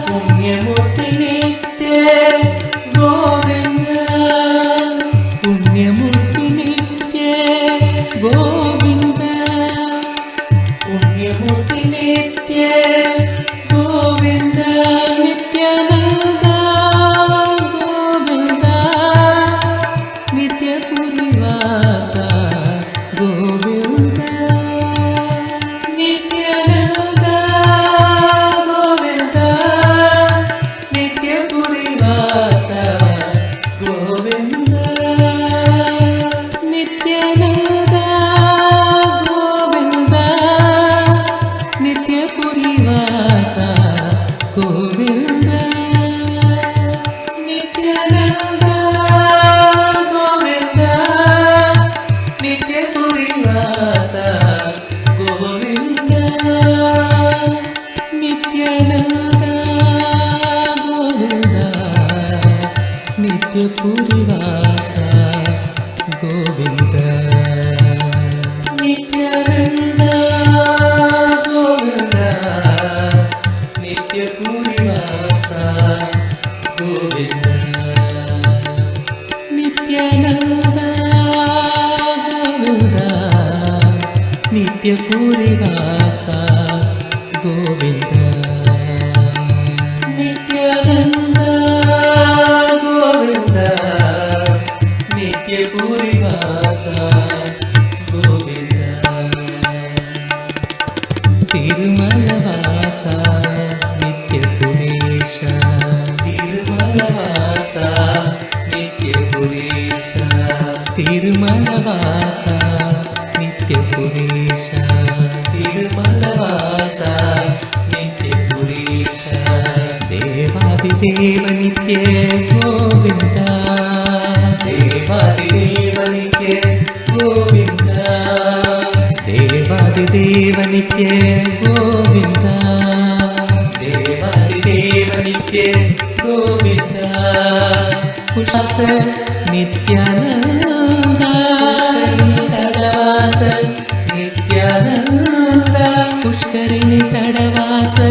పుణ్యమూర్తి నిత్య గోవింద పుణ్యమూర్తి నిత్య గోవింద పుణ్యమూర్తి నిత్య గోవింద నిత్యానంద గోవింద నిత్య Nityapurivasa Govinda Nityananda Govinda Nityapurivasa Govinda Nityananda Govinda Nityapurivasa Govinda Nityananda Govinda Nityapurivasa Govinda Nityananda Govinda Nityapurivasa Govinda Nityananda Govinda Nityapurivasa Govinda Nityananda Govinda Nityapurivasa Govinda Nityananda Govinda Nityapurivasa Govinda Tirumalavasa Nityapuresha Tirumalavasa Nityapuresha Tirumalavasa Nityapuresha Tirumalavasa Nityapuresha Devadideva Nitya Govinda Devadideva Nitya Govinda Devadideva Nitya Govinda Devadideva Nitya Govinda Pushasa Nityananda Tadavasa Nityananda Pushkarini Tadavasa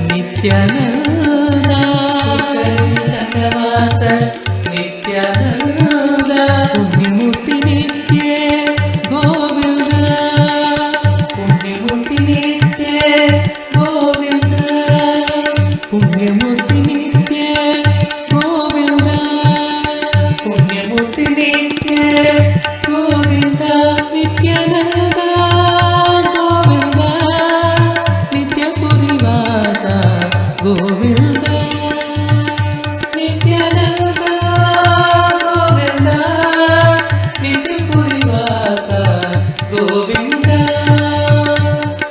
Nityananda Pushkarini Tadavasa Nityananda Punyamurti Nitya Govinda Punyamurti Nitya Govinda Punyamurti Nitya Govinda Punyamurti Nitya Govinda Nityananda Govinda Nityapurivasa Govinda Nityananda Govinda Nityapurivasa Govinda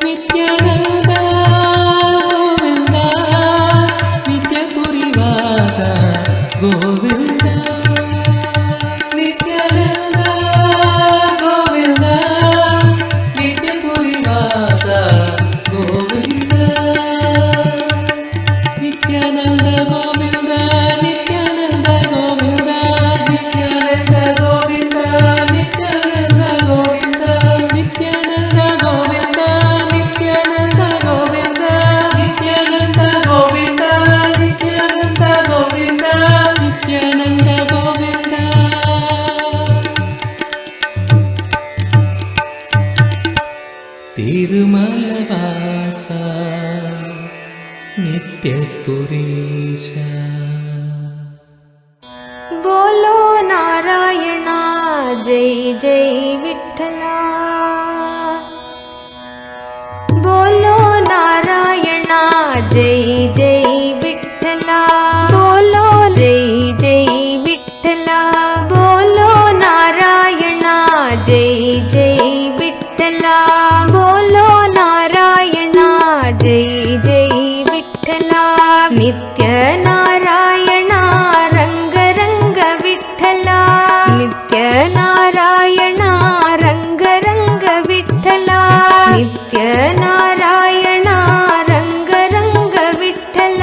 Nityananda Govinda Nityapurivasa Govinda Nityananda Govinda Nityapurivasa Govinda Nityananda Govinda Nityananda Govinda Nityananda Govinda Nityananda Govinda Nityananda Govinda Nityananda Govinda Nityananda Govinda Nityananda Govinda Nityananda Govinda Tirumalavasa Nityapuresha बोलो नारायणा जय जय विठ्ठला बोलो नारायणा जय जय विठ्ठला बोलो जय जय विठ्ठला बोलो नारायणा जय जय विठ्ठला बोलो नारायणा जय जय विठ्ठला नित्य नारायणा रंग रंग विठ्ठला नित्य नारायणा रंग रंग विठ्ठला नित्य नारायणा रंग रंग विठ्ठला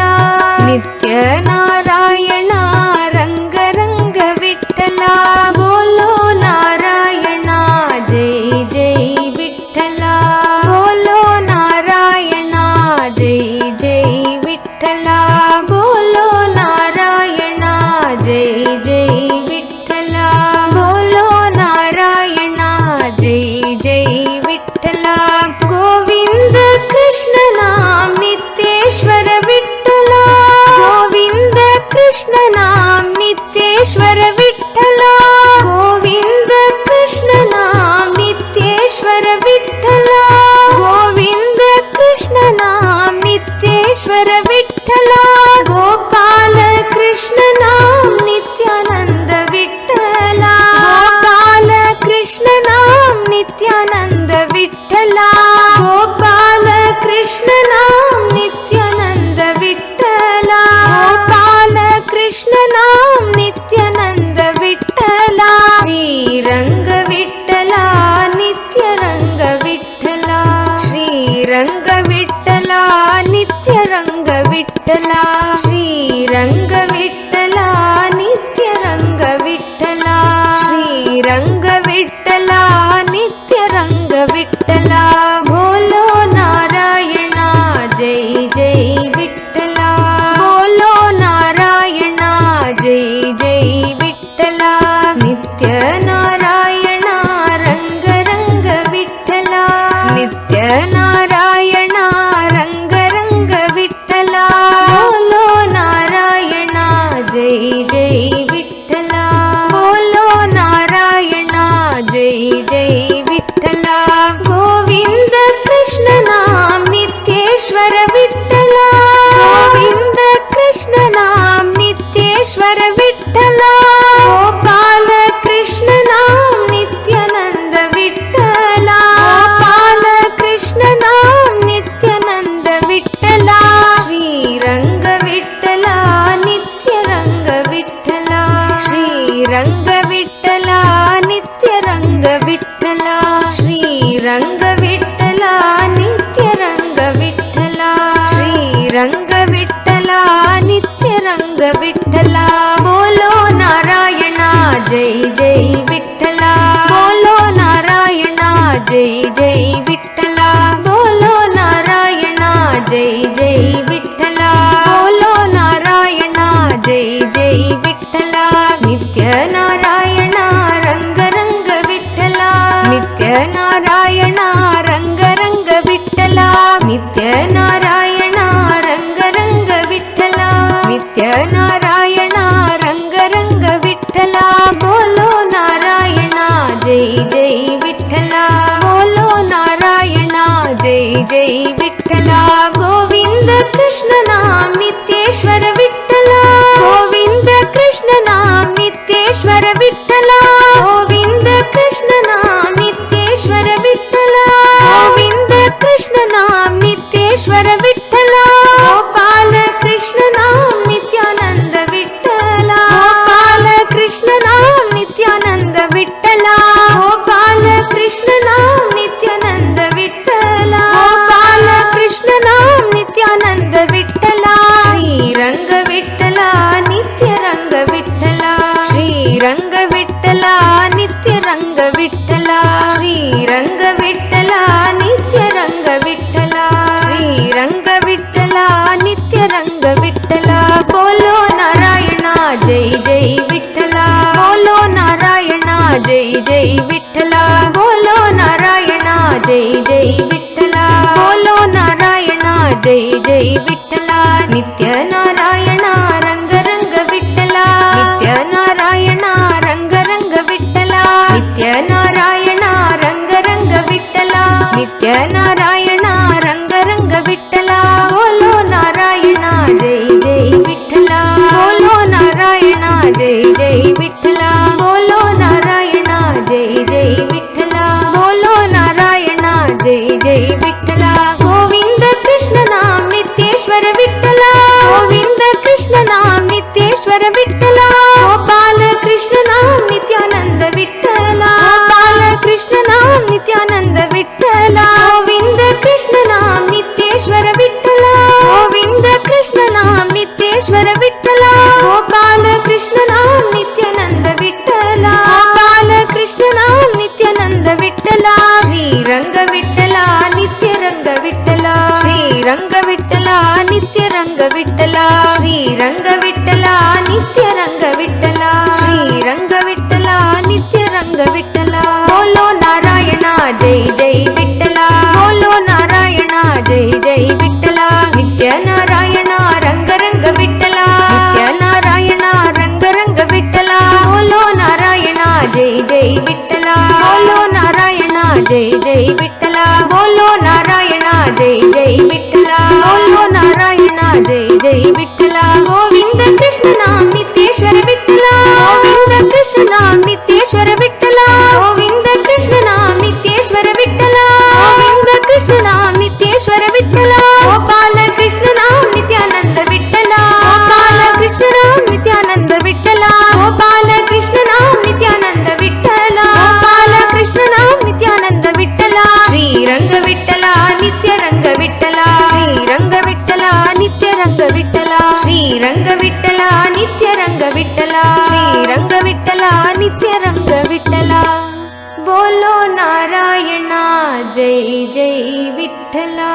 विठ्ठला नित्य रंग विठ्ठला बोलो नारायणा जय जय विठ्ठला बोलो नारायणा जय जय विठ्ठला नित्य नारायणा रंग रंग विठ्ठला नित्य नारायणा रंग रंग विठ्ठला बोलो नारायणा जय जय विठ्ठला बोलो नारायणा जय जय विठ्ठला गोविंद कृष्ण नाम नित्येश्वर विठ्ठला गोविंद कृष्ण नाम नित्येश्वर विठ्ठला गोपाल कृष्ण नाम नित्यानंद विठ्ठला गोपाल कृष्ण नाम नित्यानंद विठ्ठला श्रीरंग विठ्ठला नित्य रंग विठ्ठला श्रीरंग विठ्ठला नित्य रंग विठ्ठला श्रीरंग विठ्ठला नित्य रंग विठ्ठला श्रीरंग विठ्ठला नित्य रंग विठ्ठला बोलो नारायणा जय जय विठ्ठला बोलो नारायणा जय जय विठ्ठला बोलो नारायणा जय जय विठ्ठला बोलो नारायणा जय जय विठ्ठला नित्य नारायणा रंग रंग विठ्ठला नित्य नारायणा रंग रंग विठ्ठला नित्य नारायणा रंग रंग विठ्ठला नित्य नारायणा रंग रंग विठ्ठला बोलो नारायणा जय जय विठ्ठला बोलो नारायणा जय जय विठ्ठला गोविंद कृष्ण नाम नित्येश्वर विठ्ठला गोविंद कृष्ण नाम नित्येश्वर विठ्ठला गोविंद कृष्ण नाम नित्येश्वर विठ्ठला गोविंद कृष्ण नाम नित्येश्वर विठ्ठला गोपाल कृष्ण नाम नित्यानंद विठ्ठला गोपाल कृष्ण नाम नित्यानंद विठ्ठला गोपाल कृष्ण नाम नित्यानंद विठ्ठला गोपाल कृष्ण नाम नित्यानंद विठ्ठला श्रीरंग विठ्ठला नित्य रंग विठ्ठला श्रीरंग विठ्ठला नित्य रंग विठ्ठला श्रीरंग विठ्ठला नित्य रंग विठ्ठला श्रीरंग विठ्ठला नित्य रंग विठ्ठला बोलो नारायणा जय जय विठ्ठला बोलो नारायणा जय जय विठ्ठला बोलो नारायणा जय जय विठ्ठला बोलो नारायणा जय जय विठ्ठला नित्य नारायणा रंग रंग विठ्ठला नित्य नारायणा रंग रंग विठ्ठला नित्य नारायणा रंग रंग विठ्ठला नित्य नारायणा रंग रंग विठ्ठला बोलो नारायणा जय जय विठ्ठला बोलो नारायणा जय जय विठ्ठला बोलो नारायणा जय जय विठ्ठला बोलो नारायणा जय जय विठ्ठला गोविंद कृष्ण नाम नित्येश्वर विठ्ठला गोविंद कृष्ण नाम नित्येश्वर विठ्ठला गोपाल कृष्ण नाम नित्यानंद विठ्ठला गोपाल कृष्ण नाम नित्यानंद विठ्ठला गोविंद कृष्ण नाम नित्येश्वर विठ्ठला गोविंद कृष्ण नाम नित्येश्वर विठ्ठला गोपाल कृष्ण नाम नित्यानंद विठ्ठला गोपाल कृष्ण नाम नित्यानंद विठ्ठला श्रीरंग विठ्ठला नित्य रंग विठ्ठला श्रीरंग विठ्ठला नित्य रंग विठ्ठला श्रीरंग विठ्ठला नित्य रंग विठ्ठला श्रीरंग विठ्ठला नित्य रंग विठ्ठला बोलो नारायणा जय जय विठ्ठला बोलो नारायणा जय जय विठ्ठला नित्य नारायणा रंग रंग विठ्ठला नित्य नारायणा रंग रंग विठ्ठला बोलो नारायणा जय जय विठ्ठला बोलो नारायणा जय जय विठ्ठला बोलो नारायणा जय जय विठ्ठला बोलो नारायणा जय जय विठ्ठला गोविंद कृष्ण नाम नित्येश्वर विठ्ठला गोविंद कृष्ण नाम नित्येश्वर विठ्ठला गोविंद कृष्ण नाम नित्येश्वर विठ्ठला गोविंद कृष्ण नाम नित्येश्वर विठ्ठला गोपाल कृष्ण नाम नित्यानंद विठ्ठला गोपाल कृष्ण नाम नित्यानंद विठ्ठला गोपाल कृष्ण नाम नित्यानंद विठ्ठला गोपाल कृष्ण नाम नित्यानंद विठ्ठला श्रीरंग विठ्ठला नित्य रंग विठ्ठला श्रीरंग विठ्ठला नित्य रंग विठ्ठला श्रीरंग विठ्ठला नित्य रंग विठ्ठला श्रीरंग विठ्ठला नित्य रंग विठ्ठला बोलो नारायणा जय जय विठ्ठला।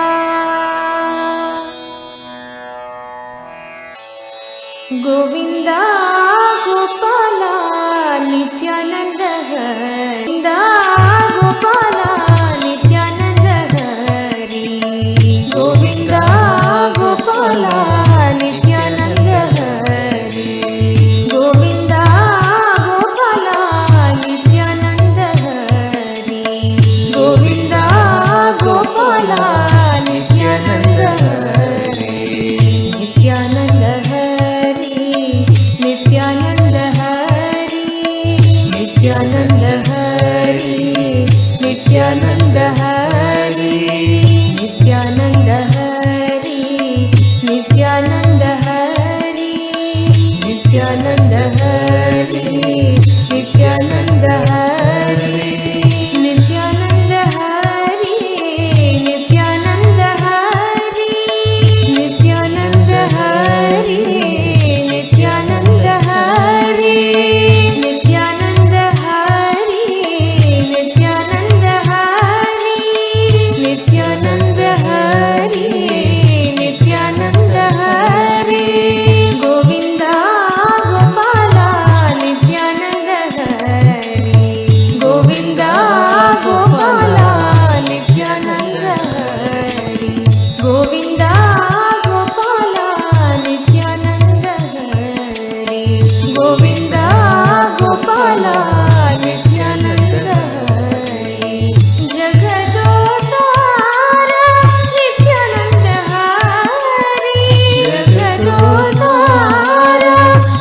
गोविंदा गोपाला नित्यानंद हरि, गोविंदा गोपाला नित्यानंद हरि, गोविंदा गोपाला नित्यानंद हरि, गोविंदा गोपाला नित्यानंद हरि, गोविंदा गोपाला नित्यानंद हरि, नित्यानंद हरि, नित्यानंद हरि, नित्यानंद हरि, नित्यानंद हरि, नित्यानंद हरि, नित्यानंद हरि, नित्यानंद हरि, नित्यानंद हरि, नित्यानंद हरि, नित्यानंद हरि, नित्यानंद हरि, नित्यानंद हरि, नित्यानंद हरि, नित्यानंद हरि, नित्यानंद हरि, नित्यानंद हरि, गोविंदा गोपाला नित्यानंद हरि, गोविंदा गोपाला नित्यानंद हरि, गोविंदा गोपाला नित्यानंद हरि, गोविंदा गोपाला नित्यानंद हरि, जगदोद्धार नित्यानंद हरि, जगदोद्धार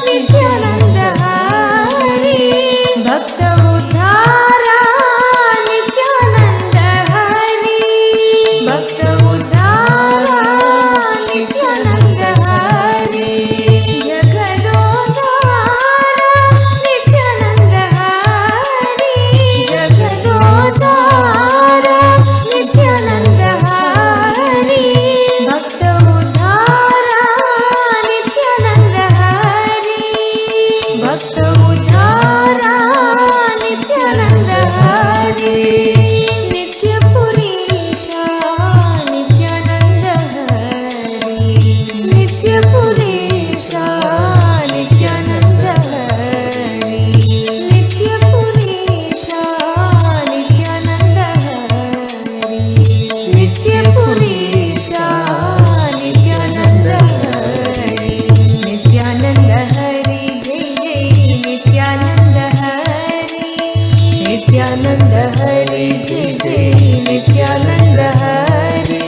नित्यानंद हरि, भक्त उद्धार नित्यानंद हरि, भक्त उद्धार नित्यानंद हरि, जगदोद्धार नित्यानंद हरि, जगदोद्धार नित्यानंद हरि, भक्त उद्धार नित्यानंद हरि, भक्त उद्धार नित्यानंद हरि, नित्य पुरीशा नित्यानंद हरि, नित्य पुरीशा नित्यानंद हरि, नित्य पुरीशा नित्यानंद हरि, नित्य पुरीशा नित्यानंद हरि, नित्यानंद हरि जय जय नित्यानंद हरि, नित्यानंद हरि जय जय नित्यानंद हरि,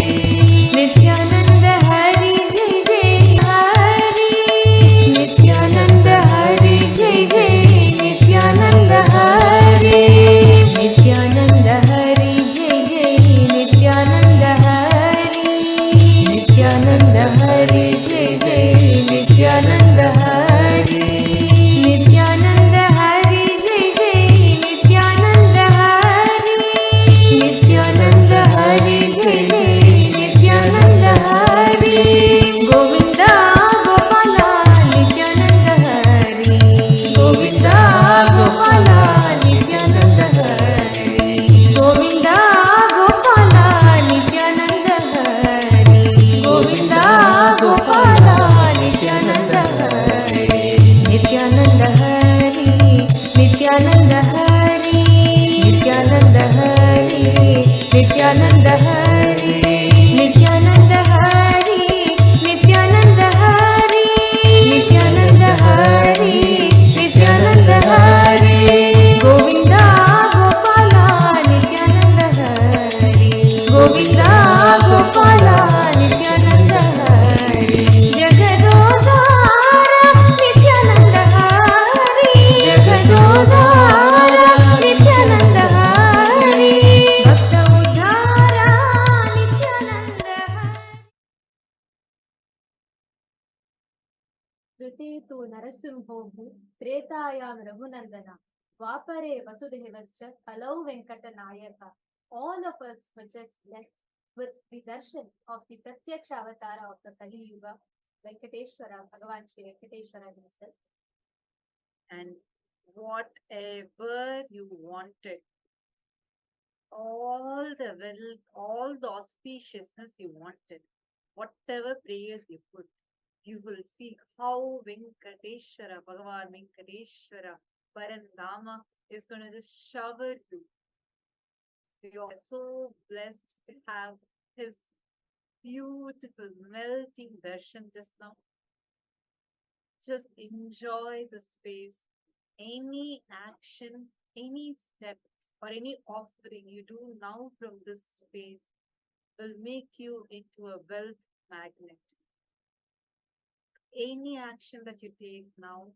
नित्यानंद हरि जय जय हरि, नित्यानंद हरि जय जय नित्यानंद हरि, नित्यानंद हरि जय जय नित्यानंद हरि, नित्यानंद हरि जय जय नित्यानंद हरि, नित्यानंद हरि जय जय नित्यानंद हरि, नित्यानंद हरि जय जय नित्यानंद हरि, गोविंदा गोपाला नित्यानंद हरि, गोविंदा गोपाला नित्यानंद हरि, गोविंदा गोपाला नित्यानंद हरि, गोविंदा गोपाला नित्यानंद हरि, नित्यानंद हरि, नित्यानंद हरि, नित्यानंद हरि, नित्यानंद हरि, नित्यानंद हरि, नित्यानंद हरि, नित्यानंद हरि, नित्यानंद हरि, गोविंदा गोपाला नित्यानंद हरि, गोविंदा गोपाला नित्यानंद हरि, जगदोद्धार नित्यानंद हरि, जगदोद्धार नित्यानंद हरि, भक्त उद्धार नित्यानंद हरि। ऋते तु नरसिंहोः त्रेतायां रघुनन्दन द्वापरे वसुदेवश्च कलौ वेङ्कटनायक. All of us were just blessed with the darshan of the Pratyaksha Avatara of the Kali Yuga, Venkateshwara, Bhagavan Shri Venkateshwara himself. And whatever you wanted all the wealth, all the auspiciousness you wanted, whatever prayers you put, you will see how Venkateshwara, Bhagavan Venkateshwara, Parandama is going to just shower you. You are so blessed to have his beautiful melting darshan just now. Just enjoy the space. Any action, any step, or any offering you do now from this space will make you into a wealth magnet. Any action that you take now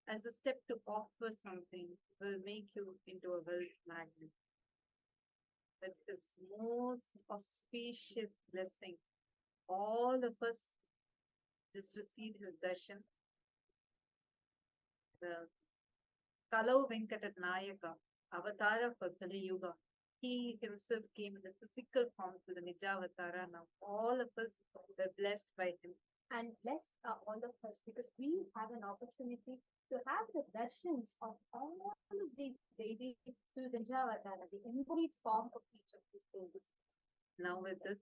as a step to offer something will make you into a wealth magnet. With this most auspicious blessing, all of us just receive his darshan. The Kalau Venkatat Nayaka, avatar for Kali Yuga. He himself came in the physical form to the Nijavatara. Now all of us were blessed by him. And blessed are all of us because we have an opportunity to have the darshans of all of these deities through the Nijavatara, the embodied form of each of these deities. Now with this,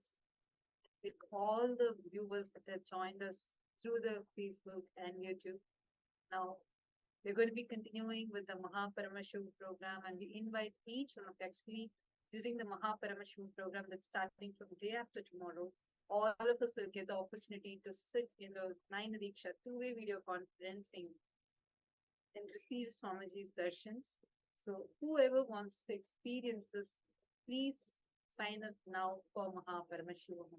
with all the viewers that have joined us through the Facebook and YouTube, now we're going to be continuing with the Mahaparamashivam program, and we invite each one of you actually during the Mahaparamashivam program that's starting from day after tomorrow. All of us will get the opportunity to sit in the Nine Diksha two-way video conferencing and receive Swamiji's darshans. So whoever wants to experience this, please sign up now for Mahaparamashivam.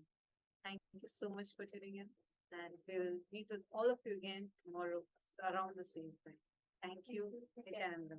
Thank you so much for tuning in, and we'll meet with all of you again tomorrow around the same time. Thank you, Nithyananda.